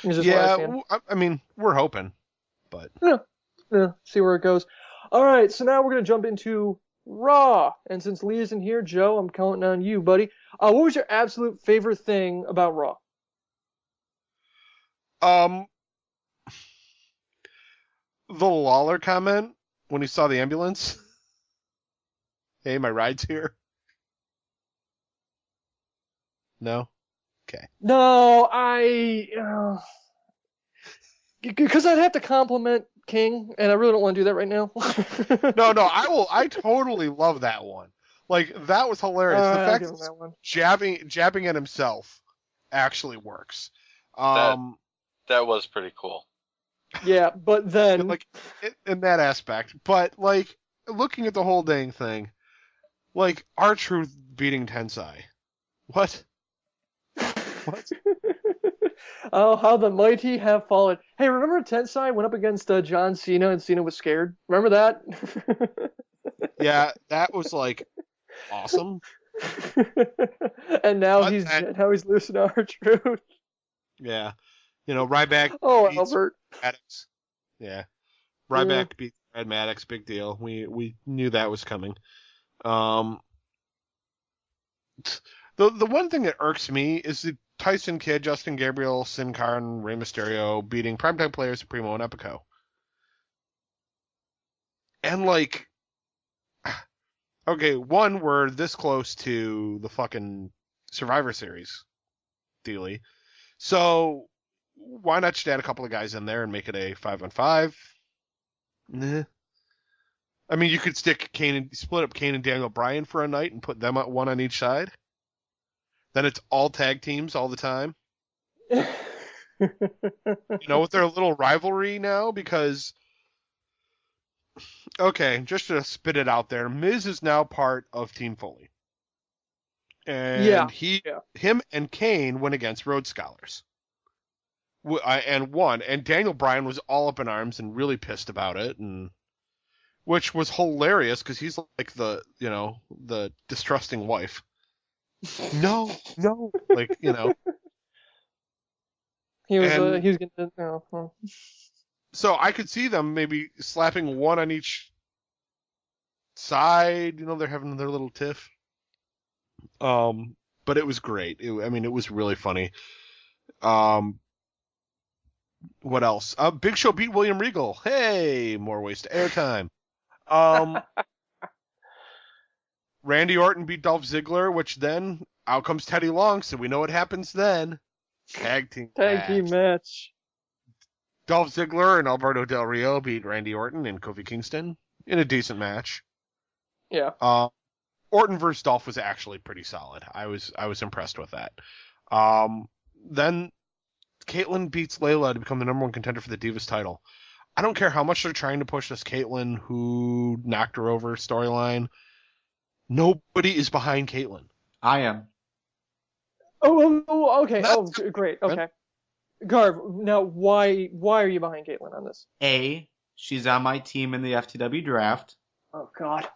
Yeah, I mean, we're hoping, but. Yeah, see where it goes. All right, so now we're going to jump into Raw. And since Lee isn't here, Joe, I'm counting on you, buddy. What was your absolute favorite thing about Raw? The Lawler comment when he saw the ambulance. Hey, my ride's here. No? Okay. No, because I'd have to compliment King, and I really don't want to do that right now. No, I totally love that one. Like, that was hilarious. The fact that jabbing at himself actually works. That was pretty cool. Yeah, but then... Like, in that aspect. But, like, looking at the whole dang thing, like, R-Truth beating Tensai. What? What? Oh, how the mighty have fallen. Hey, remember Tensai went up against John Cena and Cena was scared? Remember that? Yeah, that was, like, awesome. And now he's losing R-Truth. Yeah. Ryback beats Albert. Maddox. Yeah. Ryback beats Brad Maddox, big deal. We knew that was coming. The one thing that irks me is the Tyson Kidd, Justin Gabriel, Sin Cara, and Rey Mysterio beating Primetime Players Supremo and Epico. And, like, okay, one, we're this close to the fucking Survivor Series dealy. So, why not just add a couple of guys in there and make it a 5-on-5? Nah. I mean, you could split up Kane and Daniel Bryan for a night and put them at one on each side. Then it's all tag teams all the time. With their little rivalry now, because, okay, just to spit it out there, Miz is now part of Team Foley. And him and Kane went against Rhodes Scholars. And won. And Daniel Bryan was all up in arms and really pissed about it, and which was hilarious because he's like the distrusting wife. No, like, he was getting no. So I could see them maybe slapping one on each side. They're having their little tiff. But it was great. It was really funny. What else? Big Show beat William Regal. Hey, more ways to airtime. Randy Orton beat Dolph Ziggler, which then out comes Teddy Long, so we know what happens then. Tag team match. Dolph Ziggler and Alberto Del Rio beat Randy Orton and Kofi Kingston in a decent match. Yeah. Orton versus Dolph was actually pretty solid. I was impressed with that. Then Caitlyn beats Layla to become the number one contender for the Divas title. I don't care how much they're trying to push this Caitlyn who knocked her over storyline. Nobody is behind Caitlyn. I am. Oh, okay. Great. Okay. Garv, now why are you behind Caitlyn on this? A, she's on my team in the FTW draft. Oh, God.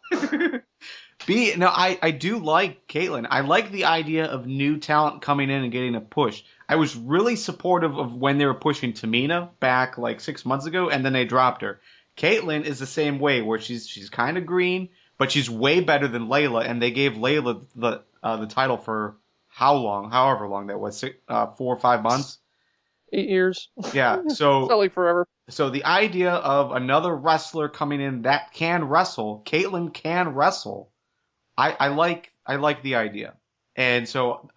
B, no, I do like Caitlyn. I like the idea of new talent coming in and getting a push. I was really supportive of when they were pushing Tamina back like 6 months ago, and then they dropped her. Caitlyn is the same way, where she's kind of green, but she's way better than Layla, and they gave Layla the title for how long? However long that was, 4 or 5 months? 8 years. Yeah, so it's not like forever. So the idea of another wrestler coming in that can wrestle, Caitlyn can wrestle. I like the idea, and so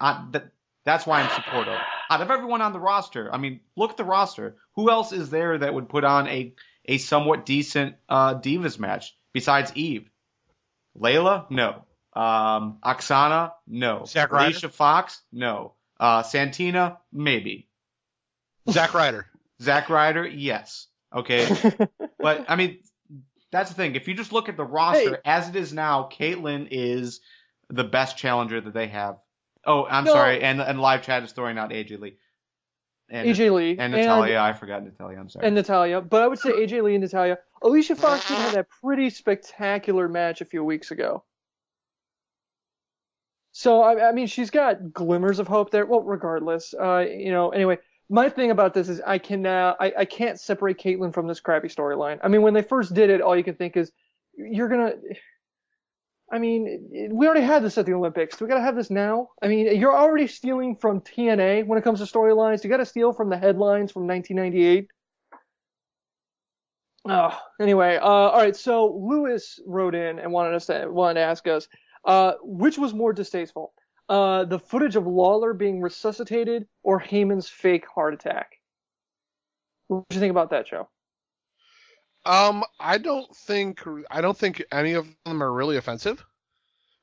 that's why I'm supportive. Out of everyone on the roster, look at the roster. Who else is there that would put on a somewhat decent Divas match besides Eve? Layla? No. Oksana? No. Alicia Fox? No. Santina? Maybe. Zack Ryder? Yes. Okay. But, that's the thing. If you just look at the roster as it is now, Caitlyn is the best challenger that they have. Oh, sorry. And live chat is throwing out AJ Lee. AJ Lee. And Natalia. I forgot Natalia. I'm sorry. And Natalia. But I would say AJ Lee and Natalia. Alicia Fox did have that pretty spectacular match a few weeks ago. So, she's got glimmers of hope there. Well, regardless. Anyway. My thing about this is I can't separate Caitlyn from this crappy storyline. When they first did it, all you can think is, we already had this at the Olympics. Do we got to have this now? You're already stealing from TNA when it comes to storylines. You got to steal from the headlines from 1998. Anyway, all right. So Lewis wrote in and wanted to ask us, which was more distasteful? The footage of Lawler being resuscitated or Heyman's fake heart attack? What do you think about that, Joe? I don't think any of them are really offensive.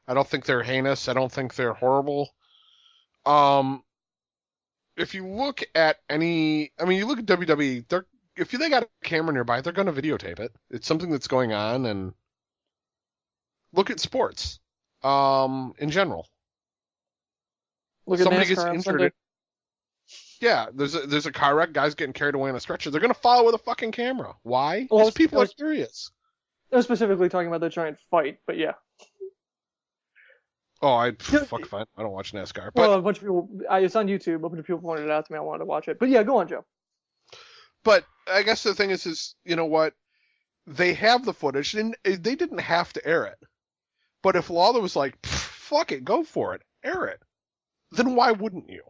I don't think they're heinous. I don't think they're horrible. If you look at you look at WWE, if they got a camera nearby, they're going to videotape it. It's something that's going on, and look at sports, in general. Somebody gets injured. Yeah, there's a car wreck. Guys getting carried away on a stretcher. They're gonna follow with a fucking camera. Why? Because people are curious. I was specifically talking about the giant fight, but yeah. Oh, fuck fight. I don't watch NASCAR. But, well, a bunch of people. It's on YouTube. A bunch of people pointed it out to me. I wanted to watch it. But yeah, go on, Joe. But I guess the thing is you know what? They have the footage, and they didn't have to air it. But if Lawler was like, fuck it, go for it, air it. Then why wouldn't you?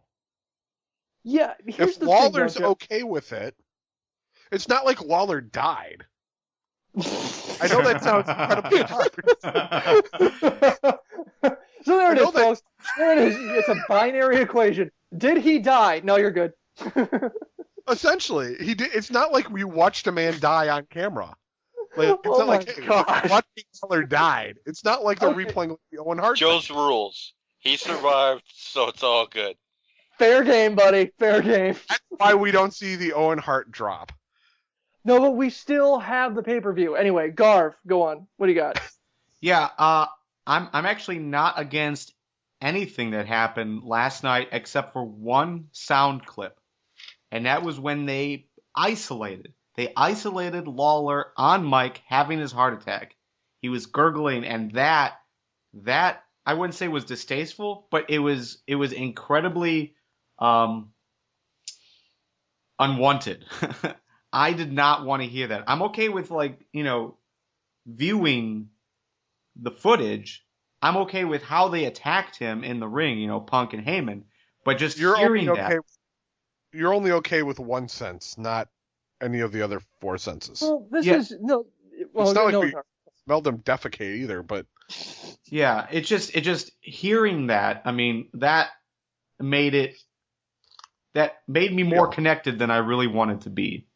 Yeah, if Lawler's okay with it, it's not like Lawler died. I know that sounds incredibly hard. So there it is, folks. There it is. It's a binary equation. Did he die? No, you're good. Essentially, he did. It's not like we watched a man die on camera. Like, it's Oh not like, my hey, gosh. Watson Keller died. It's not like they're Okay. replaying the Owen Hart thing. Joe's rules. He survived, so it's all good. Fair game, buddy. Fair game. That's why we don't see the Owen Hart drop. No, but we still have the pay-per-view. Anyway, Garv, go on. What do you got? Yeah, I'm actually not against anything that happened last night except for one sound clip, and that was when they isolated Lawler on mic having his heart attack. He was gurgling, and that I wouldn't say was distasteful, but it was incredibly unwanted. I did not want to hear that. I'm okay with, like, viewing the footage. I'm okay with how they attacked him in the ring, Punk and Heyman, but just hearing that. You're only okay with one sense, not any of the other four senses. Well, this Yeah. is no. Well, It's not like no, we no. smelled them defecate either, but Yeah, it just hearing that. I mean, that made me more connected than I really wanted to be.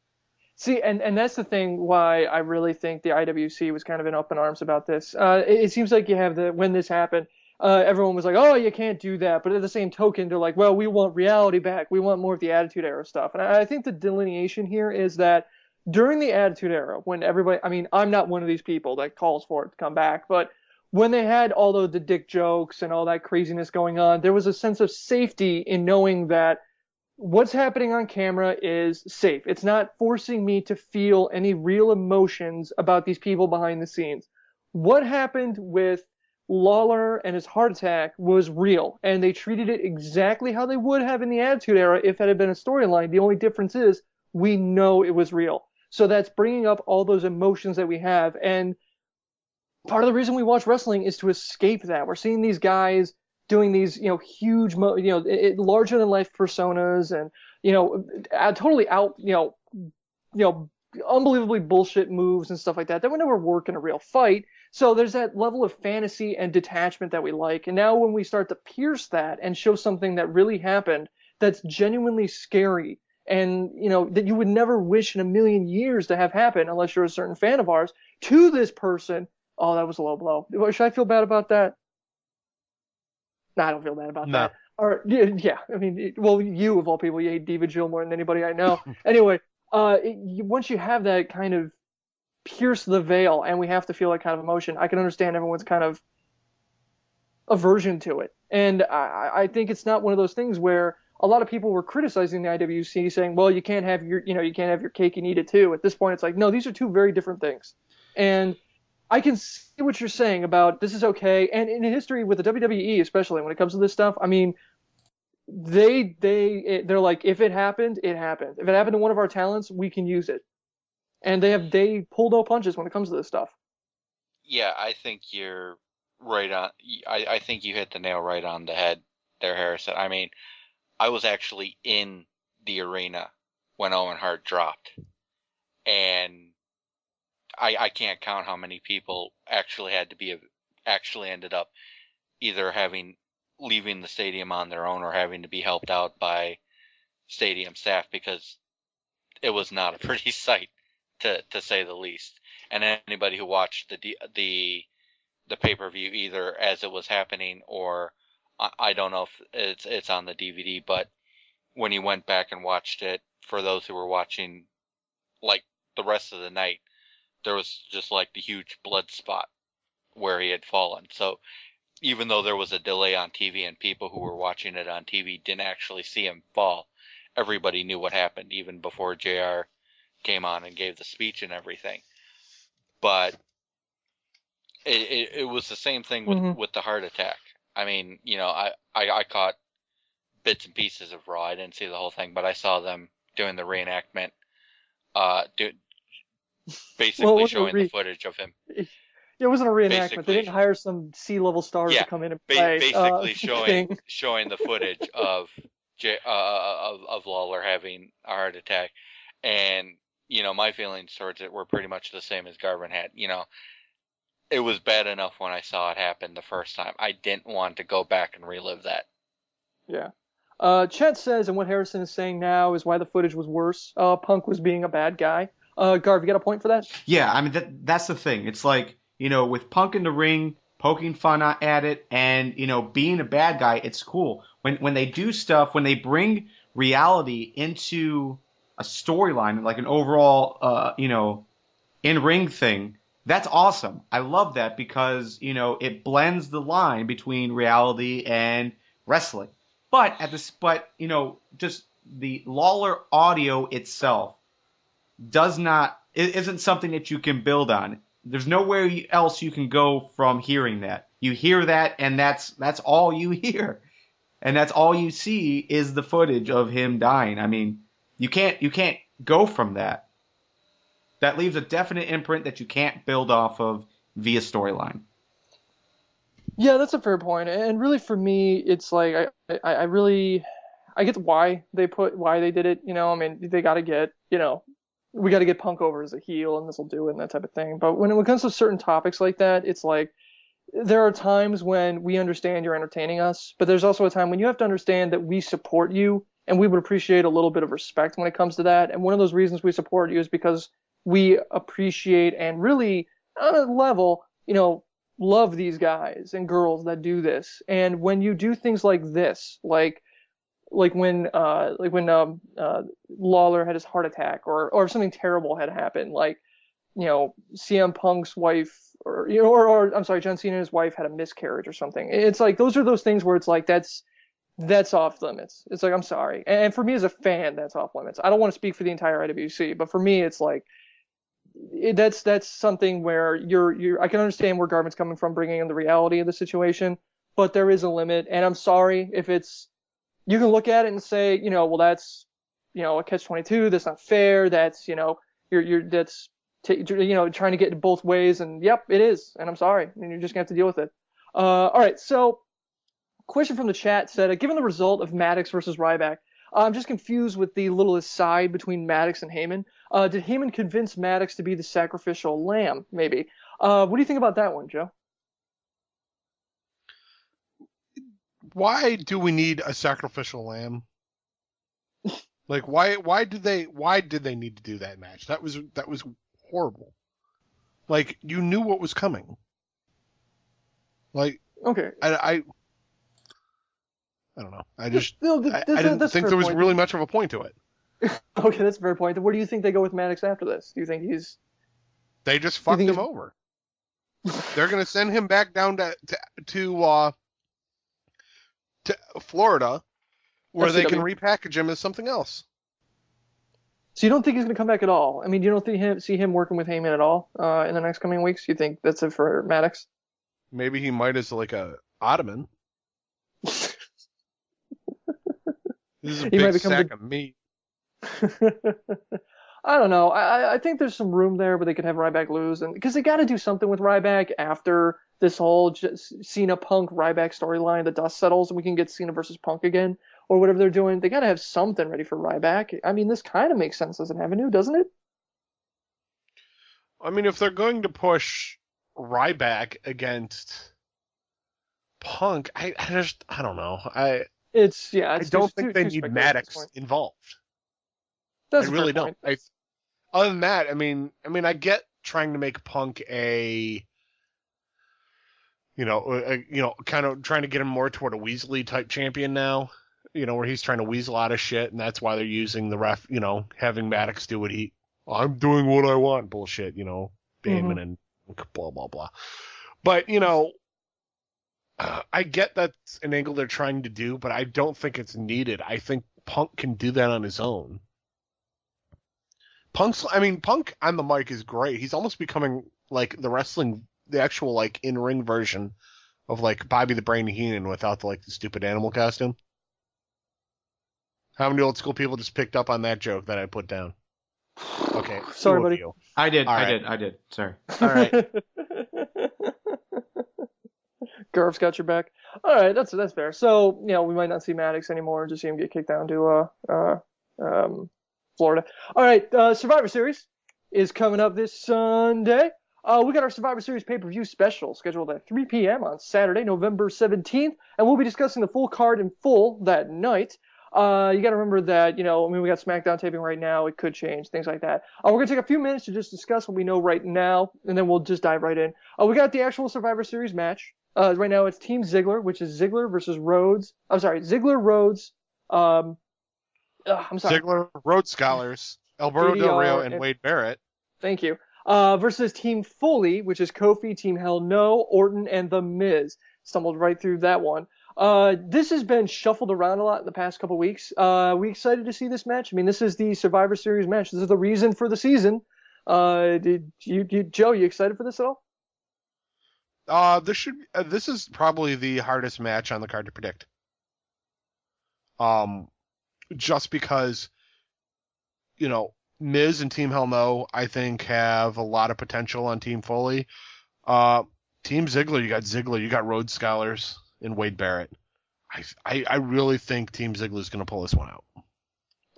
See, and that's the thing why I really think the IWC was kind of in up in arms about this. It seems like you have when this happened, everyone was like, oh, you can't do that. But at the same token, they're like, well, we want reality back. We want more of the Attitude Era stuff. And I think the delineation here is that during the Attitude Era, when everybody, I mean, I'm not one of these people that calls for it to come back, but when they had all of the dick jokes and all that craziness going on, there was a sense of safety in knowing that what's happening on camera is safe. It's not forcing me to feel any real emotions about these people behind the scenes. What happened with Lawler and his heart attack was real, and they treated it exactly how they would have in the Attitude Era if it had been a storyline. The only difference is we know it was real. So that's bringing up all those emotions that we have, and part of the reason we watch wrestling is to escape that. We're seeing these guys doing these, huge, larger than life personas, and totally out, unbelievably bullshit moves and stuff like that would never work in a real fight. So there's that level of fantasy and detachment that we like. And now when we start to pierce that and show something that really happened, that's genuinely scary, and that you would never wish in a million years to have happen unless you're a certain fan of ours, to this person, oh, that was a low blow. Should I feel bad about that? No, I don't feel bad about that. Or yeah, I mean, well, you of all people, you hate Diva Jill more than anybody I know. Anyway, once you have that kind of pierce the veil, and we have to feel that kind of emotion, I can understand everyone's kind of aversion to it. And I think it's not one of those things where a lot of people were criticizing the IWC, saying, well, you can't have your cake and eat it too. At this point, it's like, no, these are two very different things. And I can see what you're saying about this is okay. And in history with the WWE, especially when it comes to this stuff, I mean, they're like, if it happened, it happened. If it happened to one of our talents, we can use it. And they pull no punches when it comes to this stuff. Yeah, I think you're right on. I think you hit the nail right on the head there, Harrison. I mean, I was actually in the arena when Owen Hart dropped, and I can't count how many people actually ended up either leaving the stadium on their own or having to be helped out by stadium staff, because it was not a pretty sight, to say the least. And anybody who watched the pay-per-view either as it was happening, or I don't know if it's on the DVD, but when you went back and watched it, for those who were watching like the rest of the night, there was just like the huge blood spot where he had fallen. So even though there was a delay on TV and people who were watching it on TV didn't actually see him fall, everybody knew what happened even before JR came on and gave the speech and everything. But it was the same thing with the heart attack. I mean, I caught bits and pieces of Raw. I didn't see the whole thing, but I saw them doing the reenactment, basically showing the footage of him. It wasn't a reenactment. They didn't hire some C-level stars to come in and play. Basically showing the footage of Lawler having a heart attack, and my feelings towards it were pretty much the same as Garvin had. It was bad enough when I saw it happen the first time. I didn't want to go back and relive that. Yeah. Chet says, and what Harrison is saying now is why the footage was worse. Punk was being a bad guy. Garv, you got a point for that? Yeah, I mean that's the thing. It's like, with Punk in the ring, poking fun at it, and being a bad guy, it's cool. When they do stuff, when they bring reality into a storyline, like an overall in-ring thing, that's awesome. I love that because it blends the line between reality and wrestling. But just the Lawler audio itself isn't something that you can build on. There's nowhere else you can go from hearing that. You hear that, and that's all you hear, and that's all you see is the footage of him dying. I mean, you can't go from that. That leaves a definite imprint that you can't build off of via storyline. Yeah, that's a fair point. And really, for me, it's like I get why they did it. I mean, they got to get we got to get Punk over as a heel, and this will do it, and that type of thing. But when it comes to certain topics like that, it's like there are times when we understand you're entertaining us, but there's also a time when you have to understand that we support you, and we would appreciate a little bit of respect when it comes to that. And one of those reasons we support you is because we appreciate and really, on a level, love these guys and girls that do this. And when you do things like this, like when Lawler had his heart attack, or something terrible had happened, like CM Punk's wife, or I'm sorry, John Cena and his wife had a miscarriage or something. It's like those are those things where it's like that's off limits. It's like, I'm sorry, and for me as a fan, that's off limits. I don't want to speak for the entire IWC, but for me, it's like that's something where I can understand where Garvin's coming from, bringing in the reality of the situation, but there is a limit, and I'm sorry if it's. You can look at it and say, well, that's, a catch-22. That's not fair. That's, that's trying to get it both ways. And yep, it is. And I'm sorry. And you're just gonna have to deal with it. All right. So, question from the chat said, given the result of Maddox versus Ryback, I'm just confused with the little aside between Maddox and Heyman. Did Heyman convince Maddox to be the sacrificial lamb? Maybe. What do you think about that one, Joe? Why do we need a sacrificial lamb? Like, why did they need to do that match? That was horrible. Like, you knew what was coming. Like, okay, I don't know. I just I didn't think there was really much of a point to it. Okay, that's a fair point. Where do you think they go with Maddox after this? Do you think They just fucked him over. They're gonna send him back down to Florida, where they can repackage him as something else. So you don't think he's going to come back at all? I mean, you don't see him working with Heyman at all in the next coming weeks? You think that's it for Maddox? Maybe he might as like a Ottoman. This is a big sack of meat. I don't know. I think there's some room there where they could have Ryback lose, and because they got to do something with Ryback after this whole Cena Punk Ryback storyline, the dust settles, and we can get Cena versus Punk again, or whatever they're doing. They got to have something ready for Ryback. I mean, this kind of makes sense as an avenue, doesn't it? I mean, if they're going to push Ryback against Punk, I don't know. I don't think they need Maddox involved. I really don't. Other than that, I mean, I get trying to make Punk kind of trying to get him more toward a Weasley type champion now, where he's trying to weasel out of shit, and that's why they're using the ref, having Maddox do I'm doing what I want bullshit, Bayman and blah, blah, blah. But, I get that's an angle they're trying to do, but I don't think it's needed. I think Punk can do that on his own. Punk on the mic is great. He's almost becoming like the actual like in-ring version of like Bobby the Brain Heenan without the stupid animal costume. How many old school people just picked up on that joke that I put down? Okay. Sorry, buddy. I did. Sorry. All right. Garv's got your back. All right, that's fair. So, we might not see Maddox anymore and just see him get kicked down to Florida. All right, Survivor Series is coming up this Sunday. We got our Survivor Series pay-per-view special scheduled at 3 p.m. on Saturday, November 17th, and we'll be discussing the full card in full that night. You got to remember that, we got SmackDown taping right now. It could change, things like that. We're going to take a few minutes to just discuss what we know right now, and then we'll just dive right in. We got the actual Survivor Series match. Right now it's Team Ziggler, which is Ziggler versus Rhodes. I'm sorry, Ziggler, Rhodes. I'm sorry. Ziggler, Rhodes Scholars, Alberto Del Rio, and Wade Barrett. Thank you. Versus Team Foley, which is Kofi, Team Hell No, Orton, and The Miz. Stumbled right through that one. This has been shuffled around a lot in the past couple weeks. We excited to see this match. I mean, this is the Survivor Series match. This is the reason for the season. Joe, you excited for this at all? This is probably the hardest match on the card to predict. Just because, Miz and Team Hell No, I think, have a lot of potential on Team Foley. Team Ziggler, you got Rhodes Scholars and Wade Barrett. I really think Team Ziggler is going to pull this one out.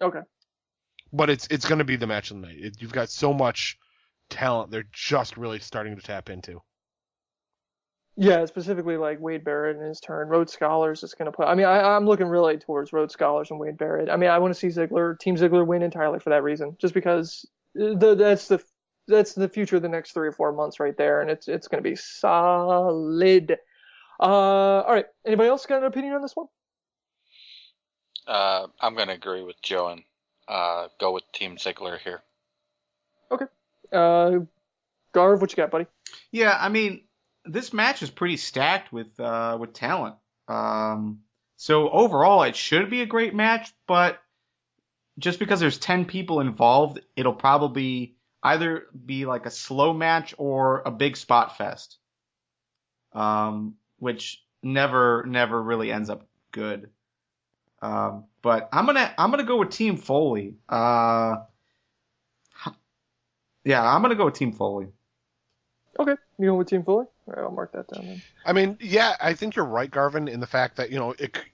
Okay. But it's going to be the match of the night. You've got so much talent they're just really starting to tap into. Yeah, specifically like Wade Barrett in his turn. Rhodes Scholars is going to play. I mean, I'm looking really towards Rhodes Scholars and Wade Barrett. I mean, I want to see Team Ziggler win entirely for that reason, just because that's the future of the next 3 or 4 months right there, and it's going to be solid. All right. Anybody else got an opinion on this one? I'm going to agree with Joe and go with Team Ziggler here. Okay. Garv, what you got, buddy? Yeah, I mean, this match is pretty stacked with talent. So overall, it should be a great match, but just because there's 10 people involved, it'll probably either be like a slow match or a big spot fest, which never really ends up good. But I'm gonna go with Team Foley. Yeah, I'm gonna go with Team Foley. Okay, you going with Team Foley? All right, I'll mark that down then. I mean, yeah, I think you're right, Garvin, in the fact that,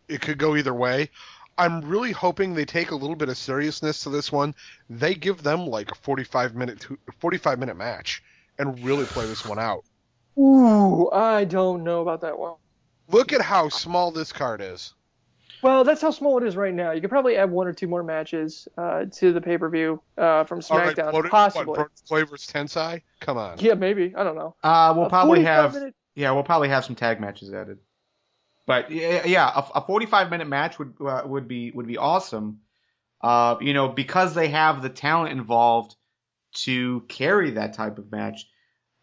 it could go either way. I'm really hoping they take a little bit of seriousness to this one. They give them like a 45-minute match and really play this one out. Ooh, I don't know about that one. Look at how small this card is. Well, that's how small it is right now. You could probably add 1 or 2 more matches to the pay-per-view from SmackDown, possibly. What, Flavors Tensai? Come on. Yeah, maybe. I don't know. We'll probably have some tag matches added. But yeah, a 45-minute match would be awesome. Because they have the talent involved to carry that type of match.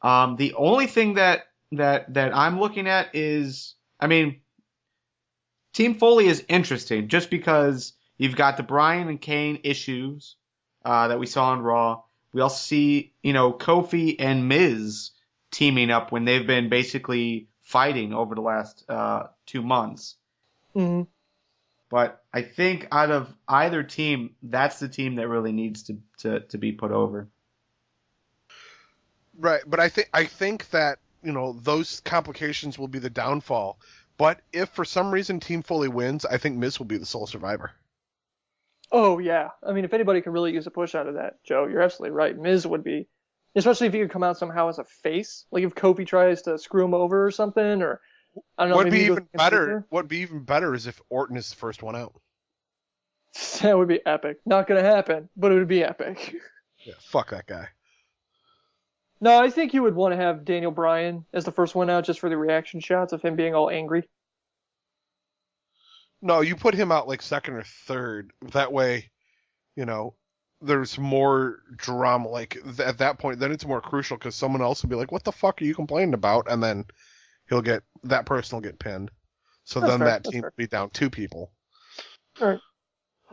The only thing that I'm looking at is, I mean, Team Foley is interesting just because you've got the Bryan and Kane issues that we saw on Raw. We also see, Kofi and Miz teaming up when they've been basically fighting over the last 2 months. Mm-hmm. But I think out of either team, that's the team that really needs to be put over. Right, but I think that, those complications will be the downfall. But if for some reason Team Foley wins, I think Miz will be the sole survivor. Oh, yeah. I mean, if anybody could really use a push out of that, Joe, you're absolutely right. Miz would be, especially if he could come out somehow as a face. Like if Kofi tries to screw him over or something, or I don't know. What'd be even better is if Orton is the first one out. That would be epic. Not going to happen, but it would be epic. Yeah, fuck that guy. No, I think you would want to have Daniel Bryan as the first one out just for the reaction shots of him being all angry. No, you put him out like second or third. That way, there's more drama. Like at that point, then it's more crucial because someone else will be like, "What the fuck are you complaining about?" And then that person will get pinned. So That's then fair. that team will be down 2 people. All right.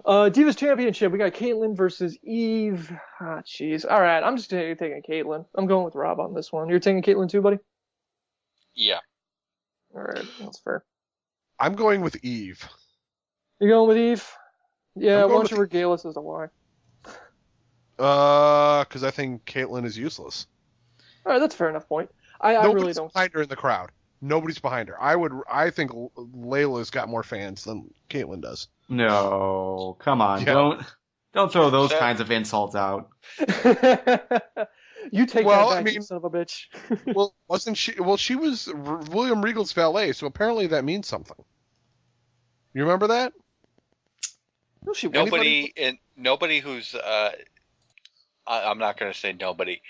Divas Championship, we got Caitlyn versus Eve. Ah, jeez. All right, I'm just taking Caitlyn. I'm going with Rob on this one. You're taking Caitlyn too, buddy? Yeah. All right, that's fair. I'm going with Eve. You're going with Eve? Yeah, I'm why going don't you regale us as to why? Because I think Caitlyn is useless. All right, that's a fair enough point. I really don't. Nobody's behind her in the crowd. Nobody's behind her. I think Layla's got more fans than Caitlyn does. No, come on, Yeah. don't throw those kinds of insults out. You take that back, you son of a bitch. Well, wasn't she? Well, she was William Regal's valet, so apparently that means something. You remember that? No, she won't. Nobody who's I'm not going to say nobody.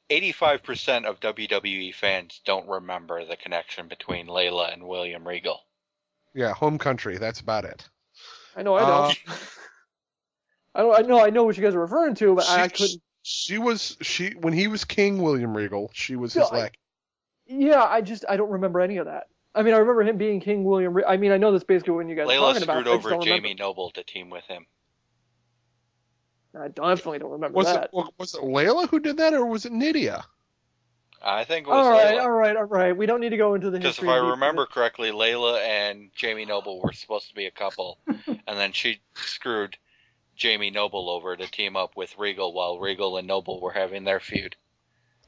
85% of WWE fans don't remember the connection between Layla and William Regal. Yeah, home country. That's about it. I know. I know what you guys are referring to, but I couldn't. When he was King William Regal, she was his lackey. Yeah, I don't remember any of that. I mean, I remember him being King William. I mean, I know that's basically what you guys are talking about. Layla screwed over Jamie Noble to team with him. I definitely don't remember that. Was it Layla who did that, or was it Nydia? I think it was Layla. All right. We don't need to go into the history. Because if I remember correctly, Layla and Jamie Noble were supposed to be a couple, and then she screwed Jamie Noble over to team up with Regal while Regal and Noble were having their feud.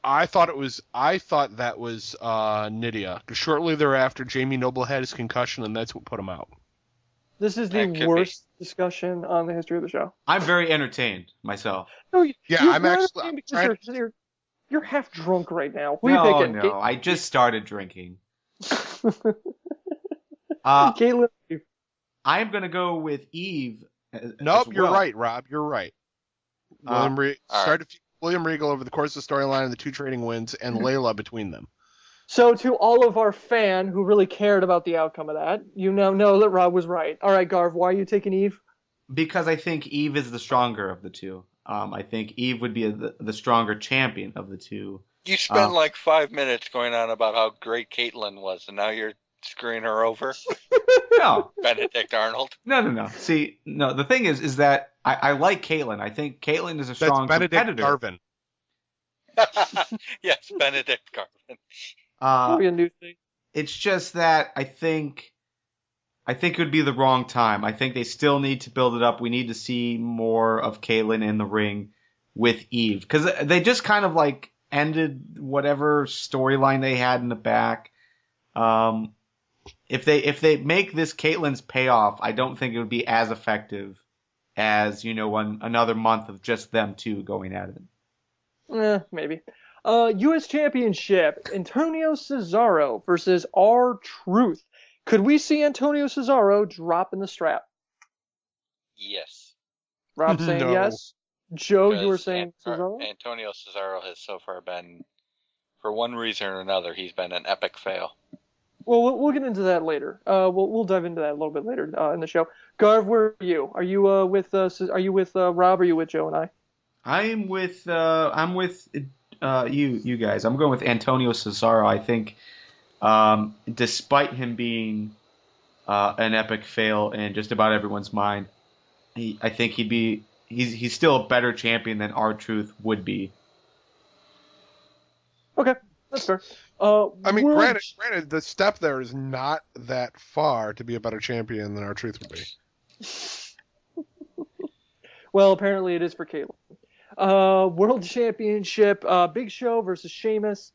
I thought that was Nydia. Because shortly thereafter, Jamie Noble had his concussion, and that's what put him out. This is the worst discussion on the history of the show. I'm very entertained myself. No, I'm actually. You're half drunk right now. No, I just started drinking. Caitlin. I'm gonna go with Eve. Nope, you're right, Rob. You're right. William Regal over the course of the storyline and the 2 trading wins, and Layla between them. So to all of our fan who really cared about the outcome of that, you now know that Rob was right. All right, Garv, why are you taking Eve? Because I think Eve is the stronger of the two. I think Eve would be the stronger champion of the two. You spent like 5 minutes going on about how great Caitlyn was, and now you're screwing her over? No. Benedict Arnold? No. See, no, the thing is that I like Caitlyn. I think Caitlyn is a strong competitor. Garvin. Yes, Benedict Garvin. Probably a new thing. It's just that I think it would be the wrong time. I think they still need to build it up. We need to see more of Caitlyn in the ring with Eve. Because they just kind of like ended whatever storyline they had in the back. If they make this Caitlyn's payoff, I don't think it would be as effective as, another month of just them two going at it. Maybe. U.S. Championship, Antonio Cesaro versus R-Truth. Could we see Antonio Cesaro dropping the strap? Yes. Rob saying No. yes. Joe, you were saying Cesaro? Antonio Cesaro has so far been, for one reason or another, he's been an epic fail. Well, we'll get into that later. We'll dive into that a little bit later in the show. Garv, where are you? Are you with Rob? Or are you with Joe and I? I'm with you guys. I'm going with Antonio Cesaro. I think, despite him being an epic fail in just about everyone's mind, I think he's still a better champion than R-Truth would be. Okay, that's fair. Granted, the step there is not that far to be a better champion than R-Truth would be. Well, apparently it is for Caitlyn. World Championship, Big Show versus Sheamus.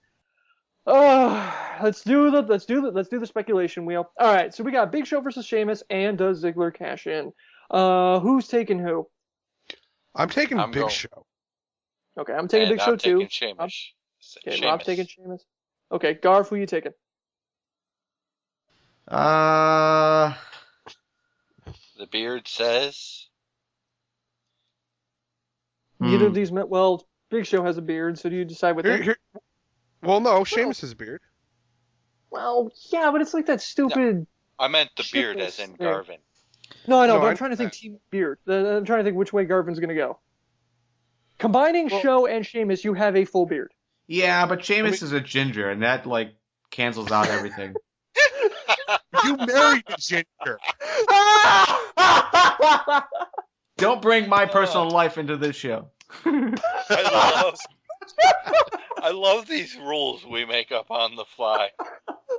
Let's do the speculation wheel. All right, so we got Big Show versus Sheamus, and does Ziggler cash in? Who's taking who? I'm taking Big Show. Okay, I'm taking Big Show too. Sheamus. Okay, Rob's taking Sheamus. Okay, Garf, who you taking? The beard says. Neither of these men. Well, Big Show has a beard, so do you decide with him? Well, no, Sheamus has a beard. Well, yeah, but it's like that stupid. No, I meant the beard as in Garvin. No, I know, but I'm trying to think team beard. I'm trying to think which way Garvin's going to go. Combining Show and Sheamus, you have a full beard. Yeah, but Sheamus is a ginger, and that, cancels out everything. You married a ginger. Don't bring my personal life into this show. I love these rules we make up on the fly.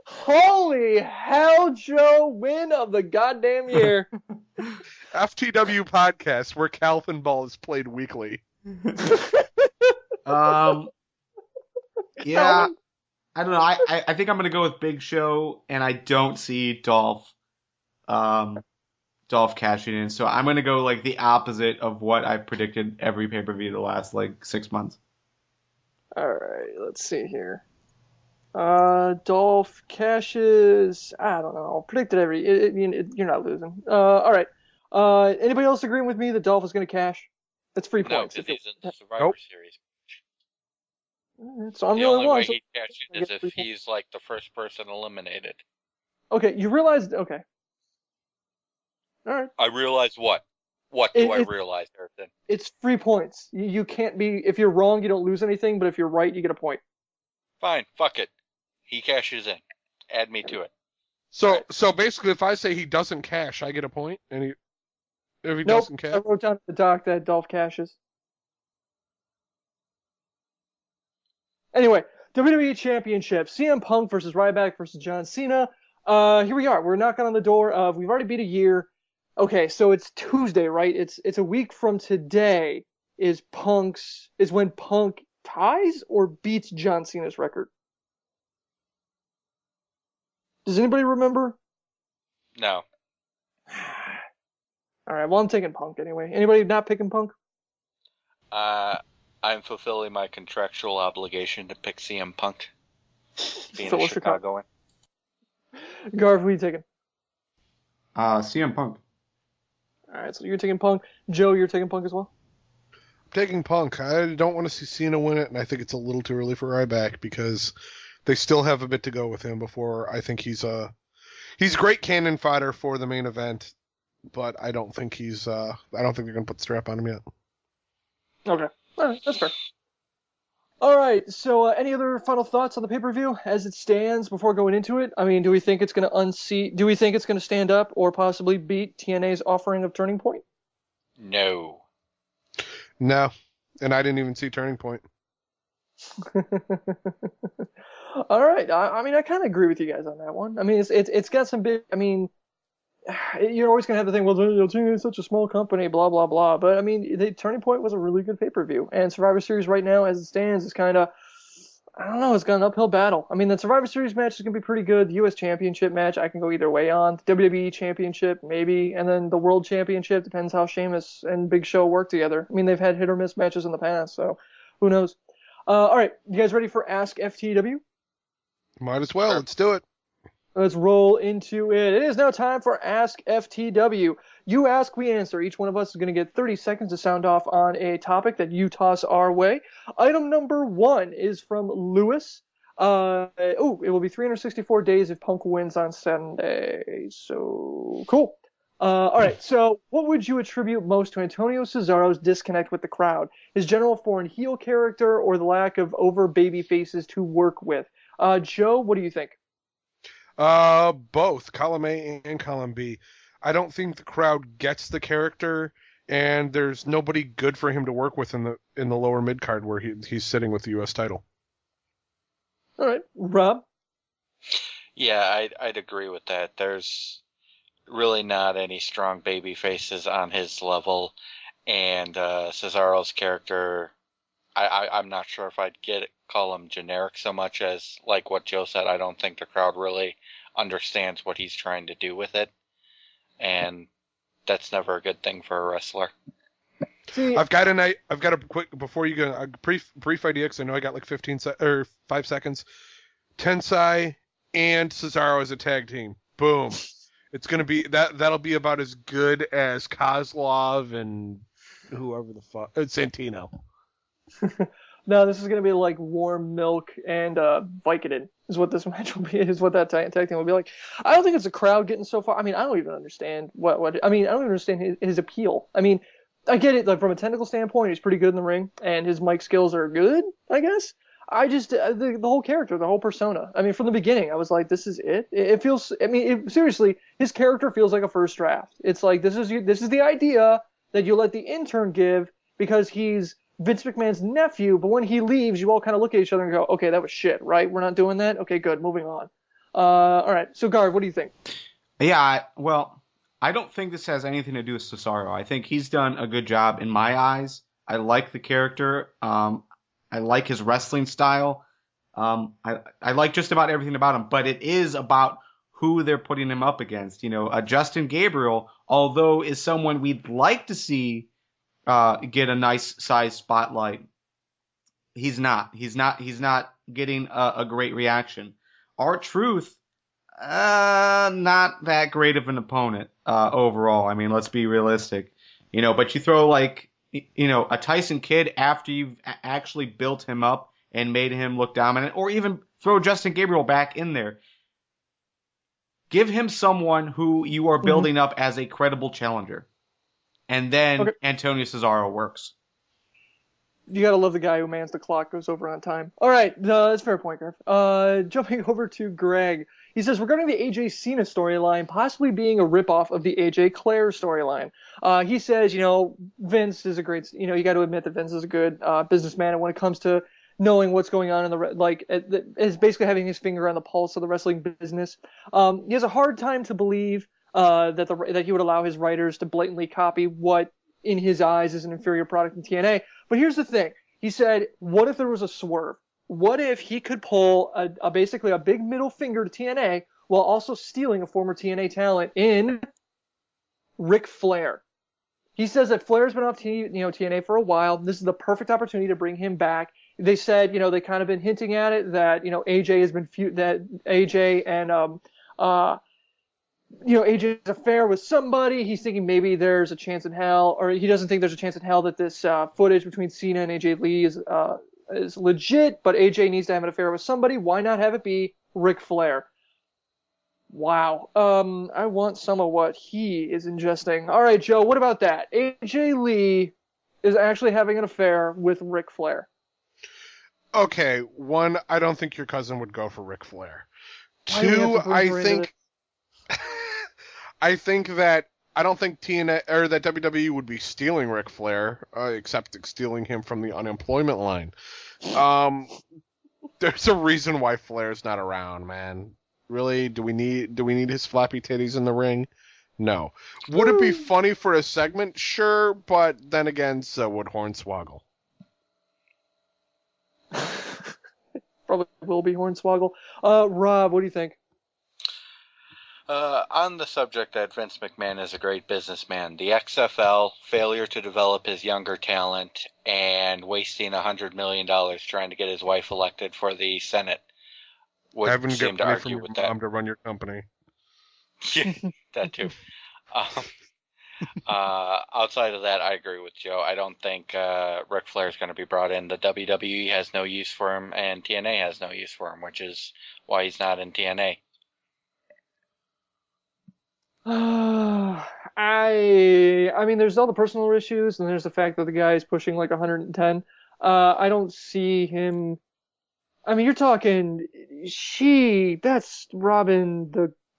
Holy hell, Joe! Win of the goddamn year. FTW podcast, where Calvin Ball is played weekly. Yeah, I don't know. I think I'm gonna go with Big Show, and I don't see Dolph cashing in. So I'm gonna go the opposite of what I've predicted every pay-per-view the last 6 months. All right, let's see here. Dolph cashes. I don't know. Predicted you're not losing. All right. Anybody else agreeing with me that Dolph is going to cash? That's 3 No, points. because he's in the Survivor Nope. Series. So I'm The the only only one. way So he'd catch I it get is if 3 points. he's like the first person eliminated. Okay, you realized. Okay. All right. I realize what? What do I It, realize, Harrison? it's 3 points. You can't be. If you're wrong, you don't lose anything. But if you're right, you get a point. Fine, fuck it. He cashes in. Add me to it. So basically, if I say he doesn't cash, I get a point, and if he Nope. doesn't I cash, wrote down at the doc that Dolph cashes. Anyway, WWE Championship: CM Punk versus Ryback versus John Cena. Here we are. We're knocking on the door of. We've already beat a year. Okay, so it's Tuesday, right? It's a week from today. Is when Punk ties or beats John Cena's record? Does anybody remember? No. All right. Well, I'm taking Punk anyway. Anybody not picking Punk? I'm fulfilling my contractual obligation to pick CM Punk. Being Fellow a Chicagoan. Garv, who are you taking? CM Punk. All right. So you're taking Punk. Joe, you're taking Punk as well. I'm taking Punk. I don't want to see Cena win it, and I think it's a little too early for Ryback because they still have a bit to go with him before I think he's a great cannon fodder for the main event, but I don't think I don't think they're gonna put the strap on him yet. Okay. All right. That's fair. All right. So any other final thoughts on the pay-per-view as it stands before going into it? I mean, do we think it's going to unseat? Do we think it's going to stand up or possibly beat TNA's offering of Turning Point? No. No, and I didn't even see Turning Point. All right. I mean, I kind of agree with you guys on that one. I mean, it's got some big. I mean, you're always gonna have the thing. Well, TNA is such a small company, blah blah blah. But I mean, the Turning Point was a really good pay-per-view, and Survivor Series right now, as it stands, is kind of. I don't know. It's got an uphill battle. I mean, the Survivor Series match is going to be pretty good. The U.S. Championship match, I can go either way on. The WWE Championship, maybe. And then the World Championship, depends how Sheamus and Big Show work together. I mean, they've had hit or miss matches in the past, so who knows. All right. You guys ready for Ask FTW? Might as well. Let's do it. Let's roll into it. It is now time for Ask FTW. You ask, we answer. Each one of us is going to get 30 seconds to sound off on a topic that you toss our way. Item number 1 is from Lewis. It will be 364 days if Punk wins on Sunday. So, cool. All right, so what would you attribute most to Antonio Cesaro's disconnect with the crowd? His general foreign heel character or the lack of over baby faces to work with? Joe, what do you think? Both column A and column B. I don't think the crowd gets the character, and there's nobody good for him to work with in the lower mid card where he's sitting with the U.S. title. All right, Rob. Yeah, I'd agree with that. There's really not any strong baby faces on his level, and Cesaro's character, I'm not sure if I'd call him generic so much as like what Joe said. I don't think the crowd really understands what he's trying to do with it, and that's never a good thing for a wrestler. See, I've got a quick before you go a brief idea because I know I got like 5 seconds. Tensai and Cesaro as a tag team. Boom. It's gonna be that'll be about as good as Kozlov and whoever the fuck Santino. No, this is going to be like warm milk and Vicodin is what this match will be, is what that tag team will be like. I don't think it's a crowd getting so far. I mean, I don't even understand I don't even understand his appeal. I mean, I get it, like from a technical standpoint, he's pretty good in the ring and his mic skills are good, I guess. I just, the whole character, the whole persona. I mean, from the beginning, I was like, this is it. It feels, I mean, seriously, his character feels like a first draft. It's like, this is the idea that you let the intern give because he's Vince McMahon's nephew, but when he leaves, you all kind of look at each other and go, okay, that was shit, right? We're not doing that? Okay, good, moving on. All right, so Garv, what do you think? Yeah, well, I don't think this has anything to do with Cesaro. I think he's done a good job in my eyes. I like the character. I like his wrestling style. I like just about everything about him, but it is about who they're putting him up against. You know, Justin Gabriel, although is someone we'd like to see get a nice size spotlight, he's not getting a great reaction. R-Truth, Not that great of an opponent overall. I mean, let's be realistic. But you throw a Tyson Kidd after you've actually built him up and made him look dominant, or even throw Justin Gabriel back in there. Give him someone who you are building up as a credible challenger. And then Antonio Cesaro works. You gotta love the guy who mans the clock, goes over on time. All right, that's a fair point, Garf. Jumping over to Greg. He says, regarding the AJ Cena storyline possibly being a ripoff of the AJ Claire storyline. He says, Vince is a great, you got to admit that Vince is a good businessman, and when it comes to knowing what's going on in is basically having his finger on the pulse of the wrestling business. He has a hard time to believe that he would allow his writers to blatantly copy what, in his eyes, is an inferior product in TNA. But here's the thing. He said, what if there was a swerve? What if he could pull basically a big middle finger to TNA while also stealing a former TNA talent in Ric Flair? He says that Flair's been off TNA for a while. This is the perfect opportunity to bring him back. They said, they kind of been hinting at it that, AJ has been that AJ and AJ's affair with somebody. He's thinking maybe there's a chance in hell, or he doesn't think there's a chance in hell that this footage between Cena and AJ Lee is legit, but AJ needs to have an affair with somebody. Why not have it be Ric Flair? Wow. I want some of what he is ingesting. All right, Joe, what about that? AJ Lee is actually having an affair with Ric Flair. Okay, one, I don't think your cousin would go for Ric Flair. Two, I think that I don't think TNA or that WWE would be stealing Ric Flair, except stealing him from the unemployment line. There's a reason why Flair's not around, man. Really? Do we need his flappy titties in the ring? No. Would it be funny for a segment? Sure, but then again, so would Hornswoggle. Probably will be Hornswoggle. Rob, what do you think? On the subject that Vince McMahon is a great businessman, the XFL, failure to develop his younger talent, and wasting $100 million trying to get his wife elected for the Senate would seem to argue with that. Having to run your company. Yeah, that too. Outside of that, I agree with Joe. I don't think Ric Flair is going to be brought in. The WWE has no use for him, and TNA has no use for him, which is why he's not in TNA. I mean, there's all the personal issues, and there's the fact that the guy is pushing like 110. I don't see him. I mean, you're talking that's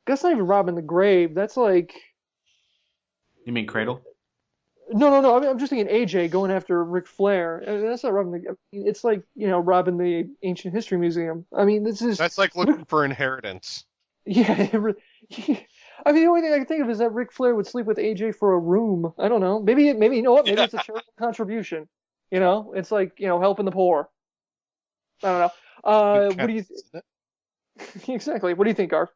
that's not even robbing the grave. That's like. You mean Cradle? No. I mean, I'm just thinking AJ going after Ric Flair. I mean, that's not robbing the. I mean, it's like robbing the Ancient History Museum. I mean, that's like looking for inheritance. Yeah. I mean, the only thing I can think of is that Ric Flair would sleep with AJ for a room. I don't know. Maybe you know what? Maybe it's a charitable contribution. It's like helping the poor. I don't know. What do you? Exactly. What do you think, Garth?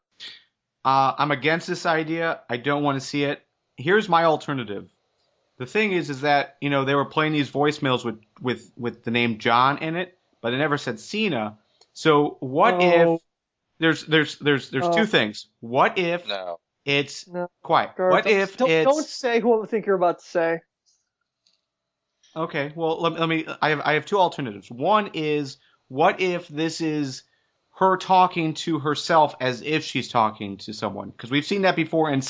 I'm against this idea. I don't want to see it. Here's my alternative. The thing is that they were playing these voicemails with the name John in it, but it never said Cena. So what if there's two things? What if it's quiet? Garth, What if don't say who I think you're about to say. Okay, well let me. I have two alternatives. One is, what if this is her talking to herself as if she's talking to someone? Because we've seen that before in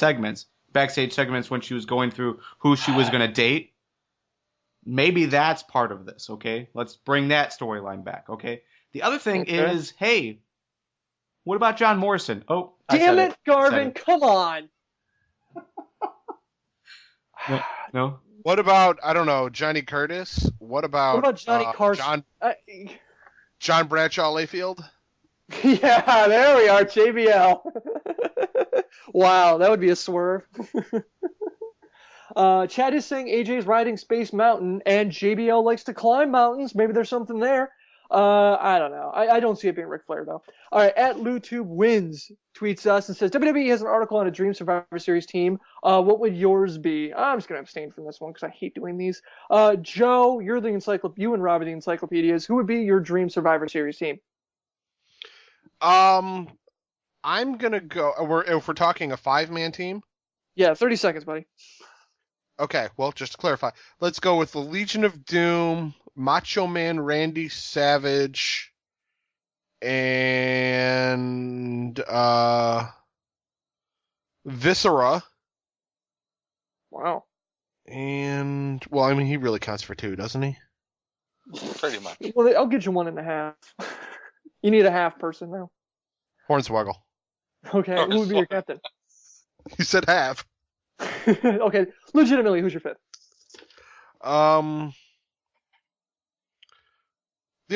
backstage segments when she was going through who she was going to date. Maybe that's part of this, okay? Let's bring that storyline back, okay? The other thing is, hey, what about John Morrison? Oh, damn it, Garvin, come on. No? What about, I don't know, Johnny Curtis? What about Johnny Carson? John Bradshaw Layfield? Yeah, there we are, JBL. Wow, that would be a swerve. Chad is saying AJ's riding Space Mountain, and JBL likes to climb mountains. Maybe there's something there. I don't know. I don't see it being Ric Flair, though. All right, at LouTube Wins tweets us and says, WWE has an article on a Dream Survivor Series team. What would yours be? I'm just going to abstain from this one because I hate doing these. Joe, you and Rob are the encyclopedias. Who would be your Dream Survivor Series team? I'm gonna go. If we're talking a 5-man team. Yeah, 30 seconds, buddy. Okay, well, just to clarify, let's go with the Legion of Doom, Macho Man Randy Savage, and Viscera. Wow. And, well, I mean, he really counts for 2, doesn't he? Pretty much. Well, I'll get you 1.5. You need a half person now. Hornswoggle. Okay, who would be your captain? You said half. Okay, legitimately, who's your fifth? The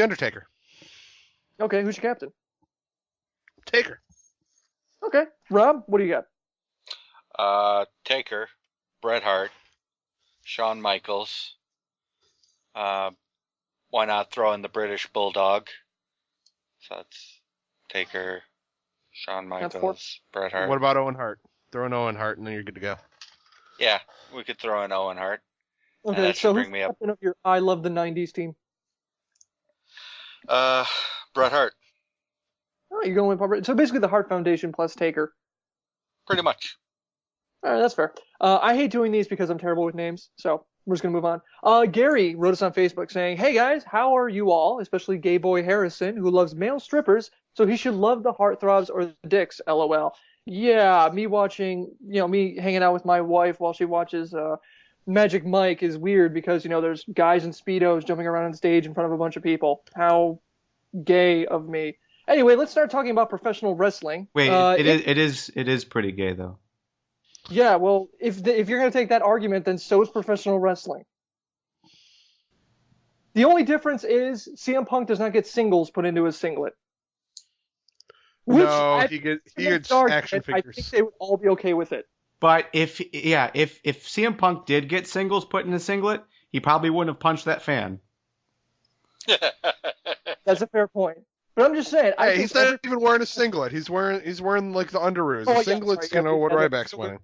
Undertaker. Okay, who's your captain? Taker. Okay, Rob, what do you got? Taker, Bret Hart, Shawn Michaels. Why not throw in the British Bulldog? So that's Taker, Shawn Michaels, Bret Hart. What about Owen Hart? Throw in Owen Hart, and then you're good to go. Yeah, we could throw in Owen Hart. Okay, that so should who's bring me up. captain of your I Love the 90s team? Bret Hart, Oh, you're going with Bob. So basically the Hart Foundation plus Taker. pretty much. All right, that's fair. I hate doing these because I'm terrible with names, so we're just going to move on. Gary wrote us on Facebook saying, hey guys, how are you all, especially gay boy Harrison, who loves male strippers, so he should love the heartthrobs or the dicks, lol. Yeah, me hanging out with my wife while she watches Magic Mike is weird because, there's guys in Speedos jumping around on stage in front of a bunch of people. How gay of me. Anyway, let's start talking about professional wrestling. Wait, it is pretty gay though. Yeah, well, if you're going to take that argument, then so is professional wrestling. The only difference is CM Punk does not get singles put into his singlet. He gets action figures. I think they would all be okay with it. But if CM Punk did get singles put in a singlet, he probably wouldn't have punched that fan. That's a fair point. But I'm just saying. He's not even wearing a singlet. He's wearing like the underoos. The singlet's, what Ryback's wearing.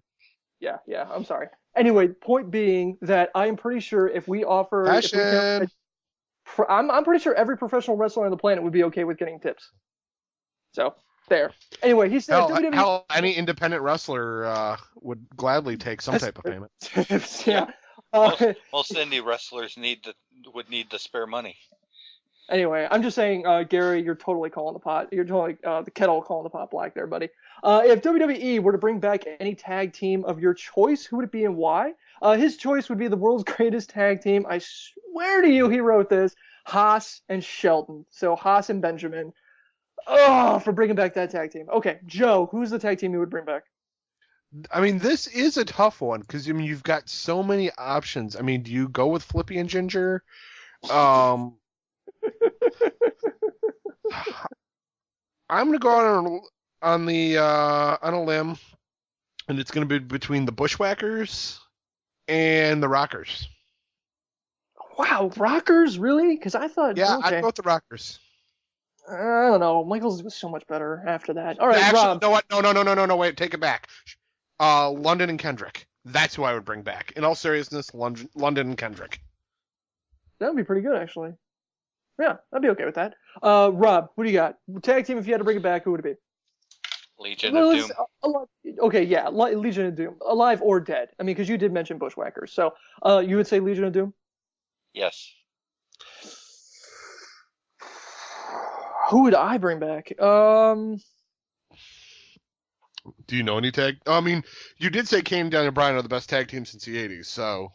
Yeah, I'm sorry. Anyway, point being that I'm pretty sure if we offer... Fashion. I'm pretty sure every professional wrestler on the planet would be okay with getting tips. So, there. Anyway, he said... Hell, any independent wrestler would gladly take some type of payment. Yeah. Most indie wrestlers would need the spare money. Anyway, I'm just saying, Gary, you're totally calling the pot. You're totally the kettle calling the pot black there, buddy. If WWE were to bring back any tag team of your choice, who would it be and why? His choice would be the world's greatest tag team. I swear to you, he wrote this. Haas and Shelton. So Haas and Benjamin. Oh, for bringing back that tag team. Okay, Joe, who's the tag team you would bring back? I mean, this is a tough one because you've got so many options. I mean, do you go with Flippy and Ginger? I'm gonna go on a limb, and it's gonna be between the Bushwhackers and the Rockers. Wow, Rockers, really? Because I thought. Yeah, okay. I'd go with the Rockers. I don't know. Michaels was so much better after that. All right, Actually, Rob. no, what? No, wait, take it back. London and Kendrick. That's who I would bring back. In all seriousness, London and Kendrick. That would be pretty good, actually. Yeah, I'd be okay with that. Rob, what do you got? Tag team, if you had to bring it back, who would it be? Legion of Doom. Okay, yeah, Legion of Doom. Alive or dead. I mean, because you did mention Bushwhackers. So, you would say Legion of Doom? Yes. Who would I bring back? Do you know any tag? I mean, you did say Kane, Daniel Bryan are the best tag team since the 80s, so...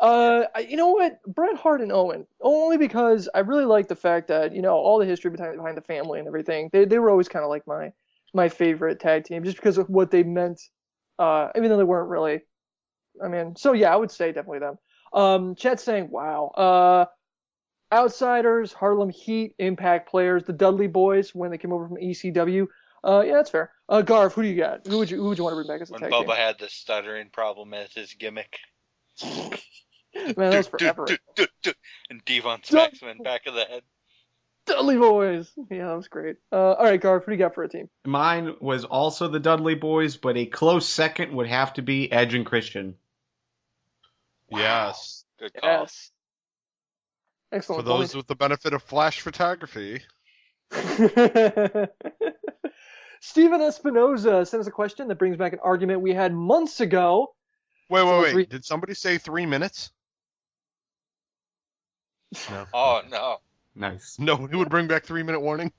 You know what? Bret Hart and Owen. Only because I really like the fact that, all the history behind the family and everything. They were always kind of like my favorite tag team, just because of what they meant, even though they weren't really. I mean, so yeah, I would say definitely them. Chet's saying, wow. Outsiders, Harlem Heat, Impact players, the Dudley Boys when they came over from ECW. Yeah, that's fair. Garv, who do you got? Who would you want to bring back as a tag team? When Bubba had the stuttering problem as his gimmick. Man, that was forever. And Devon smacks him in the back of the head. Dudley Boys. Yeah, that was great. All right, Garv, what do you got for a team? Mine was also the Dudley Boys, but a close second would have to be Edge and Christian. Wow. Yes. Good call. Yes. Excellent. For those with the benefit of flash photography. Steven Espinoza sent us a question that brings back an argument we had months ago. Wait. Did somebody say 3 minutes? No. Oh, no. Nice. No, it would bring back 3 minute warning.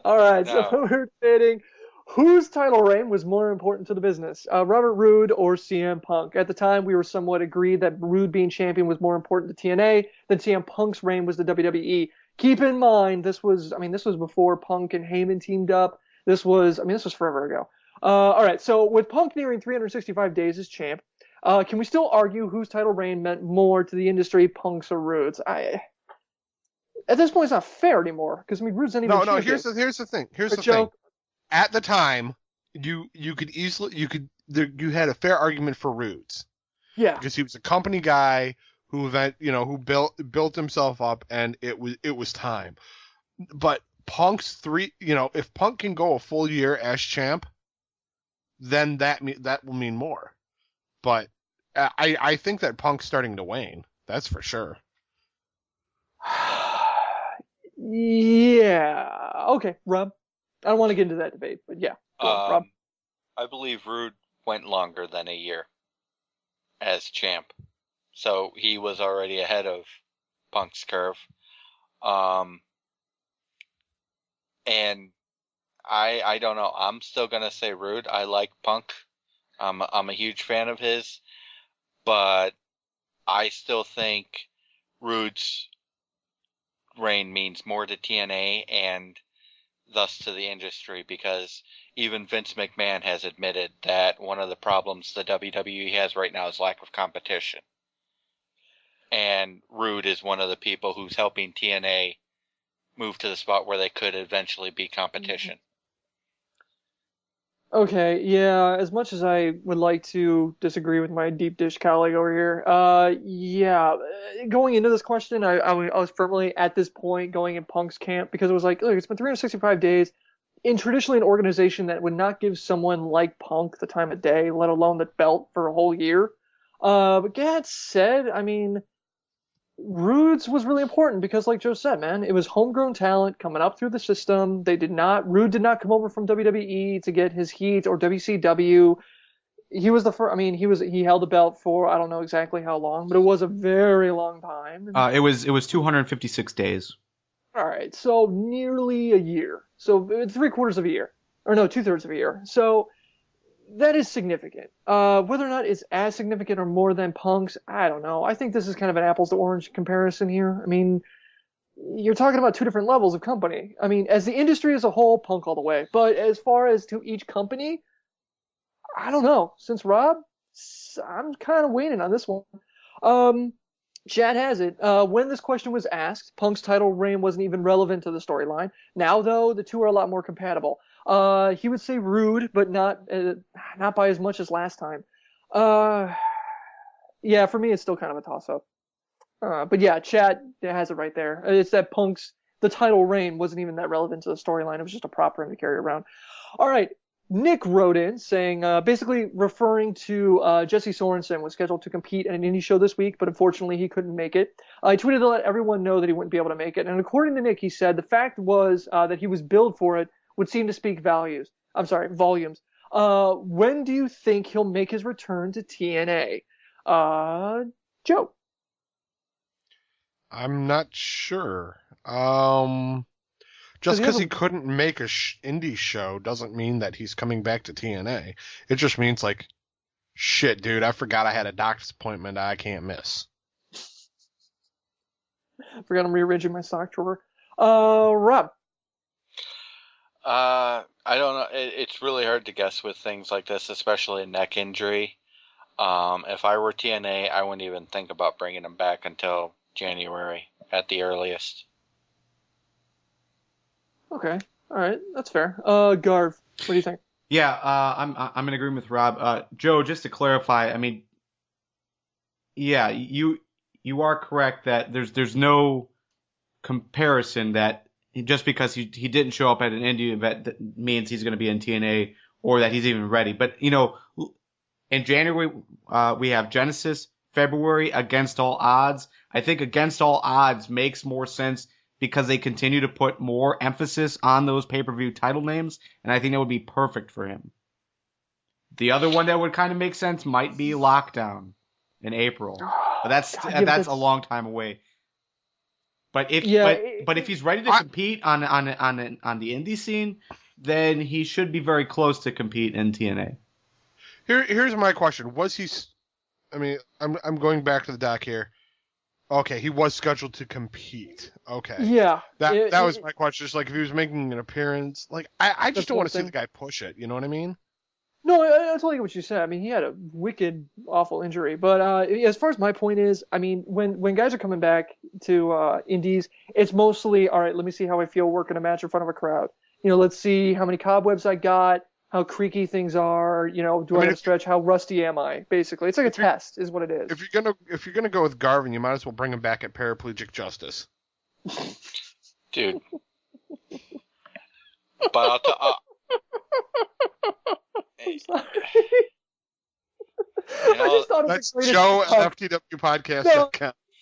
All right, No. so we're debating whose title reign was more important to the business, Robert Roode or CM Punk. At the time, we were somewhat agreed that Roode being champion was more important to TNA than CM Punk's reign was to WWE. Keep in mind, this was before Punk and Heyman teamed up. This was forever ago. All right, so with Punk nearing 365 days as champ, can we still argue whose title reign meant more to the industry, Punk's or Roode's? At this point, it's not fair anymore because Roode's not even champion. Here's the thing. At the time, you had a fair argument for Roode's. Yeah. Because he was a company guy who built himself up, and it was time. But Punk's if Punk can go a full year as champ, then that will mean more. But I think that Punk's starting to wane. That's for sure. Yeah. Okay, Rob. I don't want to get into that debate, but yeah. Go on, Rob. I believe Roode went longer than a year as champ. So he was already ahead of Punk's curve. And I don't know. I'm still going to say Roode. I like Punk. I'm a huge fan of his. But I still think Roode's reign means more to TNA and thus to the industry, because even Vince McMahon has admitted that one of the problems the WWE has right now is lack of competition. And Roode is one of the people who's helping TNA move to the spot where they could eventually be competition. Okay, yeah, as much as I would like to disagree with my deep dish colleague over here, going into this question, I was firmly at this point going in Punk's camp, because it was like, look, it's been 365 days in traditionally an organization that would not give someone like Punk the time of day, let alone the belt for a whole year. But that said, Roode's was really important because, like Joe said, man, it was homegrown talent coming up through the system. Roode did not come over from WWE to get his heat or WCW. He was the first. He held the belt for I don't know exactly how long, but it was a very long time. It was 256 days. All right, so nearly a year. So 3/4 of a year, or no, 2/3 of a year. So that is significant. Whether or not it's as significant or more than Punk's, I don't know. I think this is kind of an apples to orange comparison here. You're talking about two different levels of company. As the industry as a whole, Punk all the way. But as far as to each company, I don't know. Since Rob, I'm kind of waiting on this one. Chad has it. When this question was asked, Punk's title reign wasn't even relevant to the storyline. Now, though, the two are a lot more compatible. He would say Roode, but not by as much as last time. Yeah, for me, it's still kind of a toss-up. But yeah, Chad has it right there. It's that the title reign wasn't even that relevant to the storyline. It was just a prop for him to carry around. All right. Nick wrote in saying, basically referring to Jesse Sorensen was scheduled to compete at an indie show this week, but unfortunately he couldn't make it. I tweeted to let everyone know that he wouldn't be able to make it. And according to Nick, he said the fact was that he was billed for it would seem to speak volumes. When do you think he'll make his return to TNA? Joe? I'm not sure. Just because he couldn't make a indie show doesn't mean that he's coming back to TNA. It just means like, shit, dude, I forgot I had a doctor's appointment I can't miss. Forgot I'm rearranging my sock drawer. Rob? I don't know. It's really hard to guess with things like this, especially a neck injury. If I were TNA, I wouldn't even think about bringing him back until January at the earliest. Okay. All right. That's fair. Garv, what do you think? Yeah, I'm in agreement with Rob. Joe, just to clarify, yeah, you are correct that there's no comparison that just because he didn't show up at an indie event that means he's going to be in TNA or that he's even ready. But in January we have Genesis, February Against All Odds. I think Against All Odds makes more sense because they continue to put more emphasis on those pay-per-view title names, and I think that would be perfect for him. The other one that would kind of make sense might be Lockdown in April, but that's a long time away. But if he's ready to compete on the indie scene, then he should be very close to compete in TNA. Here's my question: was he? I mean, I'm going back to the doc here. Okay, he was scheduled to compete. Okay. Yeah. That was my question. Just like if he was making an appearance, like I just don't want to see the guy push it. You know what I mean? No, I totally get what you said. I mean, he had a wicked, awful injury. But as far as my point is, I mean, when guys are coming back to indies, it's mostly, all right, let me see how I feel working a match in front of a crowd. You know, let's see how many cobwebs I got, how creaky things are. You know, do I have a stretch? How rusty am I? Basically, it's like a test, is what it is. If you're gonna go with Garvin, you might as well bring him back at Paraplegic Justice. Dude. But I'm sorry. You know, I just thought that's it was the Joe greatest at FTWpodcast. No.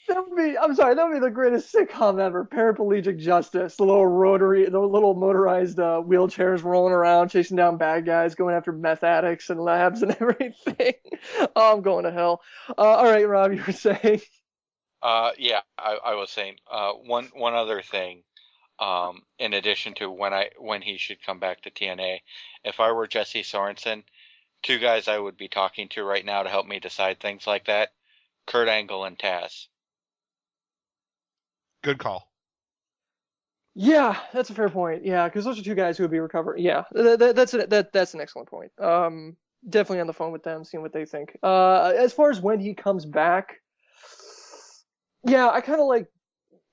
That would be the greatest sitcom ever. Paraplegic Justice. The little motorized wheelchairs rolling around, chasing down bad guys, going after meth addicts and labs and everything. Oh, I'm going to hell. All right, Rob, you were saying. Yeah, I was saying one other thing. In addition to when he should come back to TNA, if I were Jesse Sorensen, two guys I would be talking to right now to help me decide things like that: Kurt Angle and Taz. Good call. Yeah, that's a fair point. Yeah, because those are two guys who would be recovering. Yeah, that's an excellent point. Definitely on the phone with them, seeing what they think. As far as when he comes back, yeah, I kind of like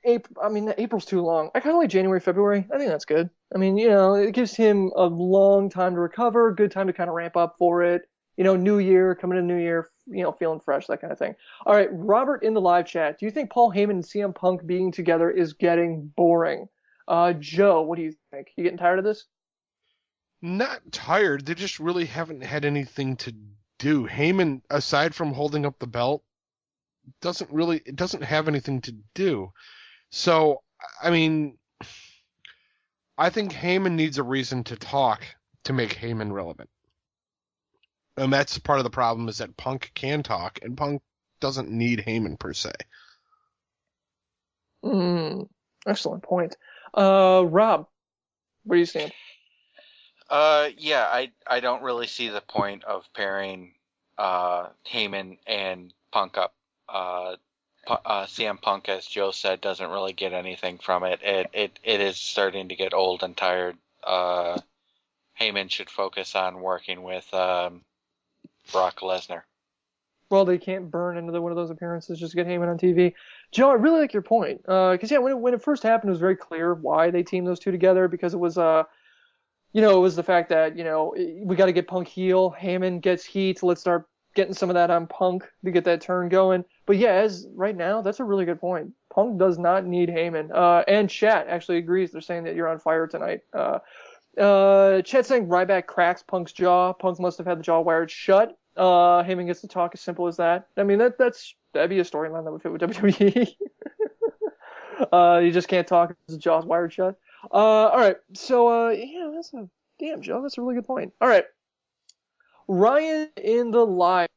April. I mean, April's too long. I kind of like January, February. I think that's good. I mean, you know, it gives him a long time to recover, good time to kind of ramp up for it. You know, new year, coming to new year, you know, feeling fresh, that kind of thing. All right, Robert in the live chat. Do you think Paul Heyman and CM Punk being together is getting boring? Joe, what do you think? You getting tired of this? Not tired. They just really haven't had anything to do. Heyman, aside from holding up the belt, doesn't have anything to do. So, I mean, I think Heyman needs a reason to talk to make Heyman relevant. And that's part of the problem, is that Punk can talk, and Punk doesn't need Heyman per se. Excellent point. Rob, where do you stand? Yeah, I don't really see the point of pairing Heyman and Punk up. CM Punk, as Joe said, doesn't really get anything from it. It is starting to get old and tired. Heyman should focus on working with Brock Lesnar. Well, they can't burn another one of those appearances just to get Heyman on TV. Joe, I really like your point. Because, yeah, when it first happened, it was very clear why they teamed those two together, because it was, you know, it was the fact that, you know, we got to get Punk heel. Heyman gets heat. Let's start getting some of that on Punk to get that turn going. But, yeah, as right now, that's a really good point. Punk does not need Heyman. And chat actually agrees. They're saying that you're on fire tonight. Chat saying Ryback cracks Punk's jaw. Punk must have had the jaw wired shut. Heyman gets to talk, as simple as that. I mean, that'd be a storyline that would fit with WWE. You just can't talk because the jaw's wired shut. All right. So, yeah, damn, Joe, that's a really good point. All right. Ryan in the live.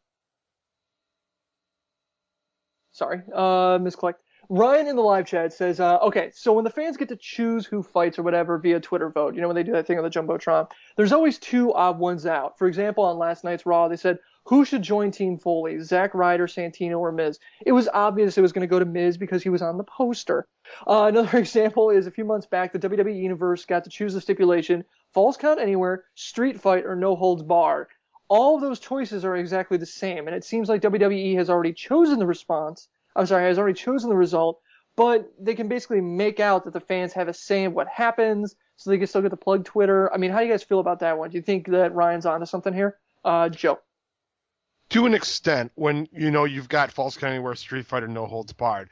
Sorry, misclicked. Ryan in the live chat says, okay, so when the fans get to choose who fights or whatever via Twitter vote, you know, when they do that thing on the Jumbotron, there's always two odd ones out. For example, on last night's Raw, they said, who should join Team Foley, Zack Ryder, Santino, or Miz? It was obvious it was going to go to Miz because he was on the poster. Another example is a few months back, the WWE Universe got to choose the stipulation, Falls Count Anywhere, Street Fight, or No Holds Barred. All of those choices are exactly the same, and it seems like WWE has already chosen the result, but they can basically make out that the fans have a say in what happens, so they can still get to plug Twitter. I mean, how do you guys feel about that one? Do you think that Ryan's onto something here? Joe. To an extent, when, you know, you've got Falls Count Anywhere, Street Fighter, No Holds Barred.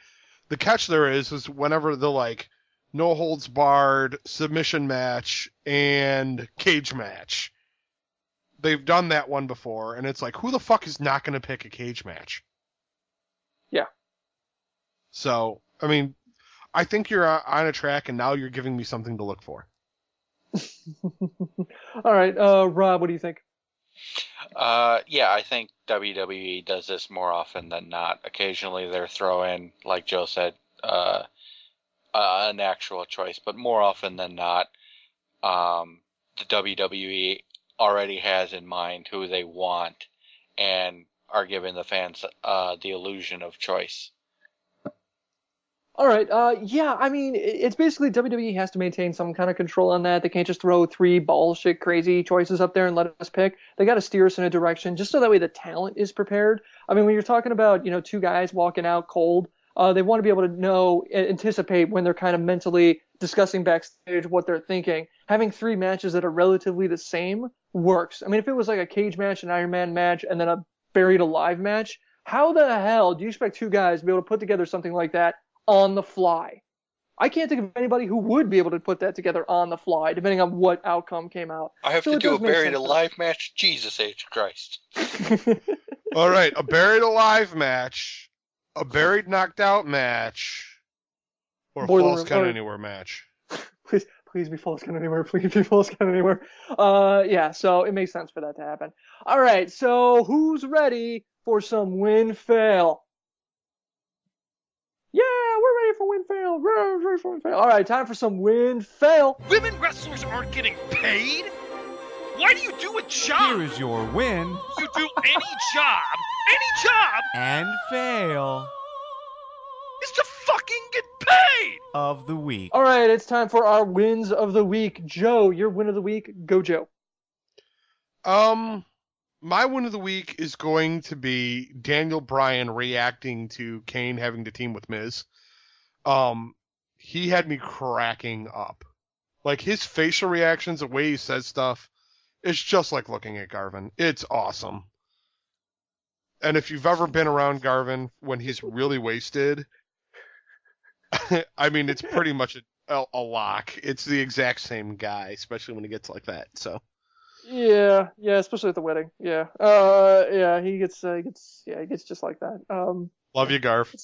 The catch there is whenever the, like, No Holds Barred, submission match, and cage match. They've done that one before, and it's like, who the fuck is not going to pick a cage match? Yeah. So, I mean, I think you're on a track, and now you're giving me something to look for. All right, Rob, what do you think? Yeah, I think WWE does this more often than not. Occasionally they're throwing, like Joe said, an actual choice, but more often than not, the WWE already has in mind who they want and are giving the fans the illusion of choice. All right, yeah, I mean, it's basically WWE has to maintain some kind of control on that. They can't just throw three bullshit crazy choices up there and let us pick. They got to steer us in a direction just so that way the talent is prepared. I mean, when you're talking about, two guys walking out cold, they want to be able to anticipate when they're kind of mentally discussing backstage what they're thinking. Having three matches that are relatively the same works. I mean, if it was like a cage match, an Iron Man match, and then a buried alive match, how the hell do you expect two guys to be able to put together something like that on the fly? I can't think of anybody who would be able to put that together on the fly, depending on what outcome came out. I have to do a buried alive match? Jesus H. Christ. All right, a buried alive match, a buried knocked out match, or a falls count anywhere match. Please be falls count anywhere. Please be falls count anywhere. Yeah, so it makes sense for that to happen. All right, so who's ready for some win-fail? Yeah, we're ready for win-fail. We're ready for win-fail. All right, time for some win-fail. Women wrestlers aren't getting paid? Why do you do a job? Here is your win. You do any job, And fail is to fucking get paid! of the week. All right, it's time for our wins of the week. Joe, your win of the week. Go, Joe. My win of the week is going to be Daniel Bryan reacting to Kane having to team with Miz. He had me cracking up. Like, his facial reactions, the way he says stuff, it's just like looking at Garvin. It's awesome. And if you've ever been around Garvin when he's really wasted, I mean, it's pretty much a lock. It's the exact same guy, especially when he gets like that, so. Yeah, especially at the wedding. Yeah, he gets just like that. Love you, Garv.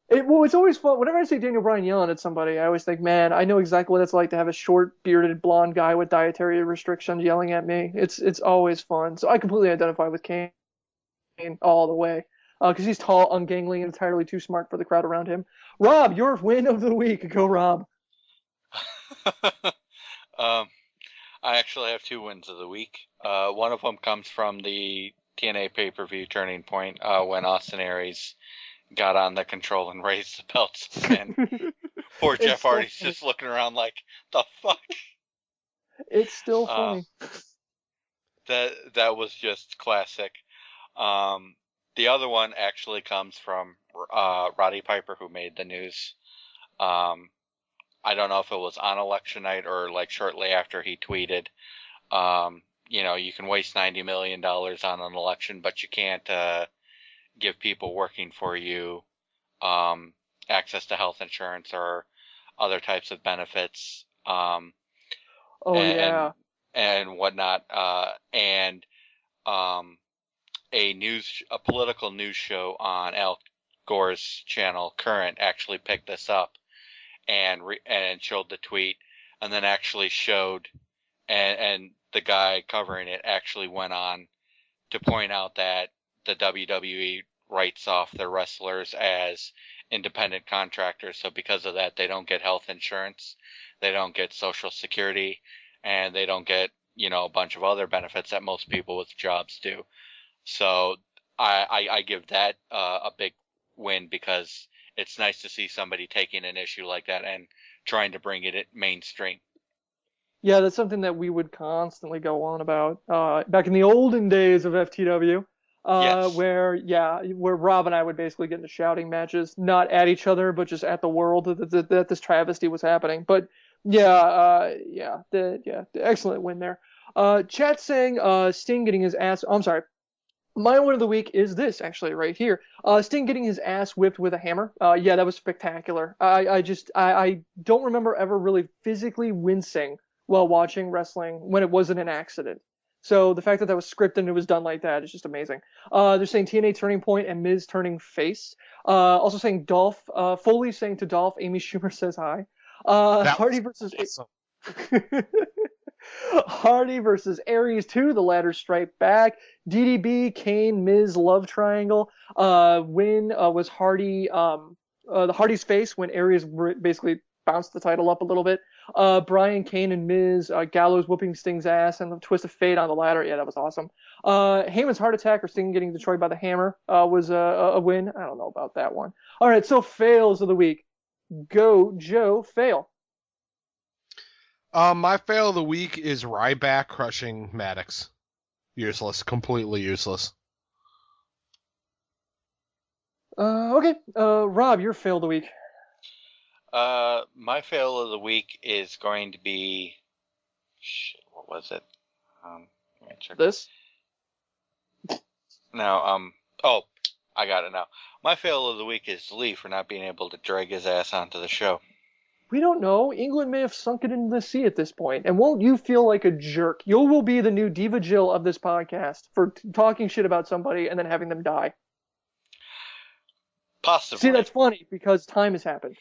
It's always fun. Whenever I see Daniel Bryan yelling at somebody, I always think, man, I know exactly what it's like to have a short, bearded, blonde guy with dietary restrictions yelling at me. It's always fun. So I completely identify with Kane all the way. Because he's tall, ungangly, and entirely too smart for the crowd around him. Rob, your win of the week. Go, Rob. I actually have two wins of the week. One of them comes from the TNA pay-per-view Turning Point when Austin Aries got on the control and raised the belts. And poor Jeff Hardy's just looking around like, the fuck? It's still funny. That was just classic. The other one actually comes from Roddy Piper, who made the news. I don't know if it was on election night or like shortly after he tweeted, you can waste $90 million on an election, but you can't give people working for you access to health insurance or other types of benefits. And whatnot. A political news show on Al Gore's channel, Current, actually picked this up and showed the tweet, and then actually showed, and the guy covering it actually went on to point out that the WWE writes off their wrestlers as independent contractors, so because of that, they don't get health insurance, they don't get Social Security, and they don't get, a bunch of other benefits that most people with jobs do. So I give that a big win, because it's nice to see somebody taking an issue like that and trying to bring it mainstream. Yeah, that's something that we would constantly go on about back in the olden days of FTW, Yes. where Rob and I would basically get into shouting matches, not at each other, but just at the world that this travesty was happening. But the excellent win there. Chat saying Sting getting his ass. I'm sorry. My win of the week is this, actually, right here. Sting getting his ass whipped with a hammer. That was spectacular. I don't remember ever really physically wincing while watching wrestling when it wasn't an accident. So the fact that that was scripted and it was done like that is just amazing. They're saying TNA turning point and Miz turning face. Also saying Dolph, Foley saying to Dolph, Amy Schumer says hi. Hardy versus awesome. Hardy versus Aries 2, the ladder strike back. DDB, Kane, Miz, love triangle. Win was Hardy, the Hardy's face when Aries basically bounced the title up a little bit. Brian, Kane, and Miz, Gallows whooping Sting's ass, and the twist of fate on the ladder. Yeah, that was awesome. Heyman's heart attack or Sting getting destroyed by the hammer was a win. I don't know about that one. All right, so fails of the week. Go, Joe, fail. My fail of the week is Ryback crushing Maddox. Useless. Completely useless. Okay. Rob, your fail of the week. My fail of the week is going to be... Shit, what was it? Let me check. This? No, oh, I got it now. My fail of the week is Lee for not being able to drag his ass onto the show. We don't know. England may have sunk it into the sea at this point. And won't you feel like a jerk? You will be the new Diva Jill of this podcast for talking shit about somebody and then having them die. Possibly. See, that's funny because time has happened.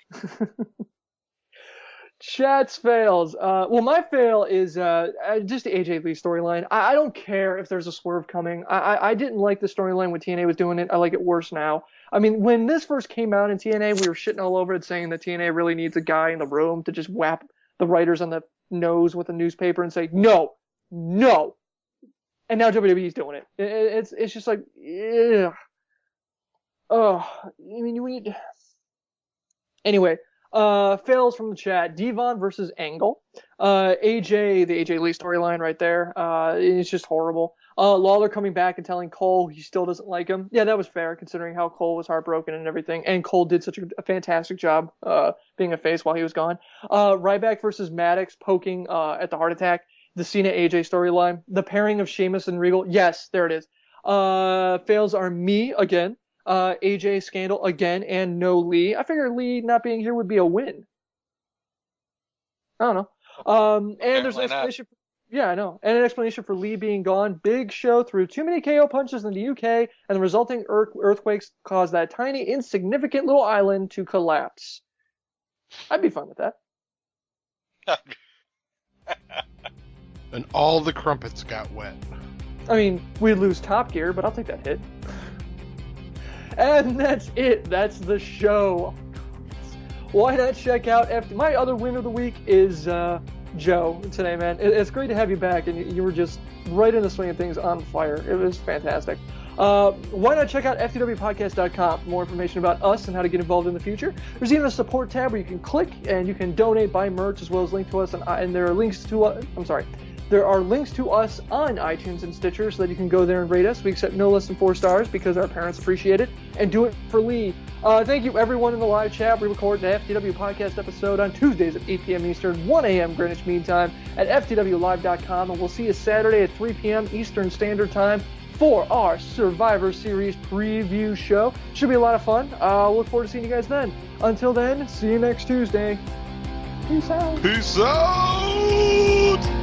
Chat's fails. Well, my fail is just the AJ Lee storyline. I don't care if there's a swerve coming. I didn't like the storyline when TNA was doing it. I like it worse now. I mean, when this first came out in TNA, we were shitting all over it, saying that TNA really needs a guy in the room to just whap the writers on the nose with a newspaper and say, no. And now WWE's doing it. It's just like, ugh. Oh, I mean, anyway, fails from the chat. Devon versus Angle. AJ, the AJ Lee storyline right there. It's just horrible. Lawler coming back and telling Cole he still doesn't like him. Yeah, that was fair considering how Cole was heartbroken and everything. And Cole did such a fantastic job, being a face while he was gone. Ryback versus Maddox poking, at the heart attack. The Cena AJ storyline. The pairing of Sheamus and Regal. Yes, there it is. Fails are me again. AJ scandal again, and no Lee. I figured Lee not being here would be a win. I don't know. And there's an explanation. Yeah, I know. And an explanation for Lee being gone. Big Show threw too many KO punches in the UK, and the resulting earthquakes caused that tiny, insignificant little island to collapse. I'd be fine with that. And all the crumpets got wet. I mean, we'd lose Top Gear, but I'll take that hit. And that's it. That's the show. Why not check out my other win of the week is Joe today, man. It's great to have you back, and you were just right in the swing of things, on fire. It was fantastic. Why not check out FTWpodcast.com for more information about us and how to get involved in the future. There's even a support tab where you can click and you can donate, buy merch, as well as link to us, and there are links to there are links to us on iTunes and Stitcher so that you can go there and rate us. We accept no less than 4 stars because our parents appreciate it. And do it for Lee. Thank you, everyone in the live chat. We record the FTW podcast episode on Tuesdays at 8 p.m. Eastern, 1 a.m. Greenwich Mean Time at FTWLive.com. And we'll see you Saturday at 3 p.m. Eastern Standard Time for our Survivor Series preview show. Should be a lot of fun. Look forward to seeing you guys then. Until then, see you next Tuesday. Peace out. Peace out!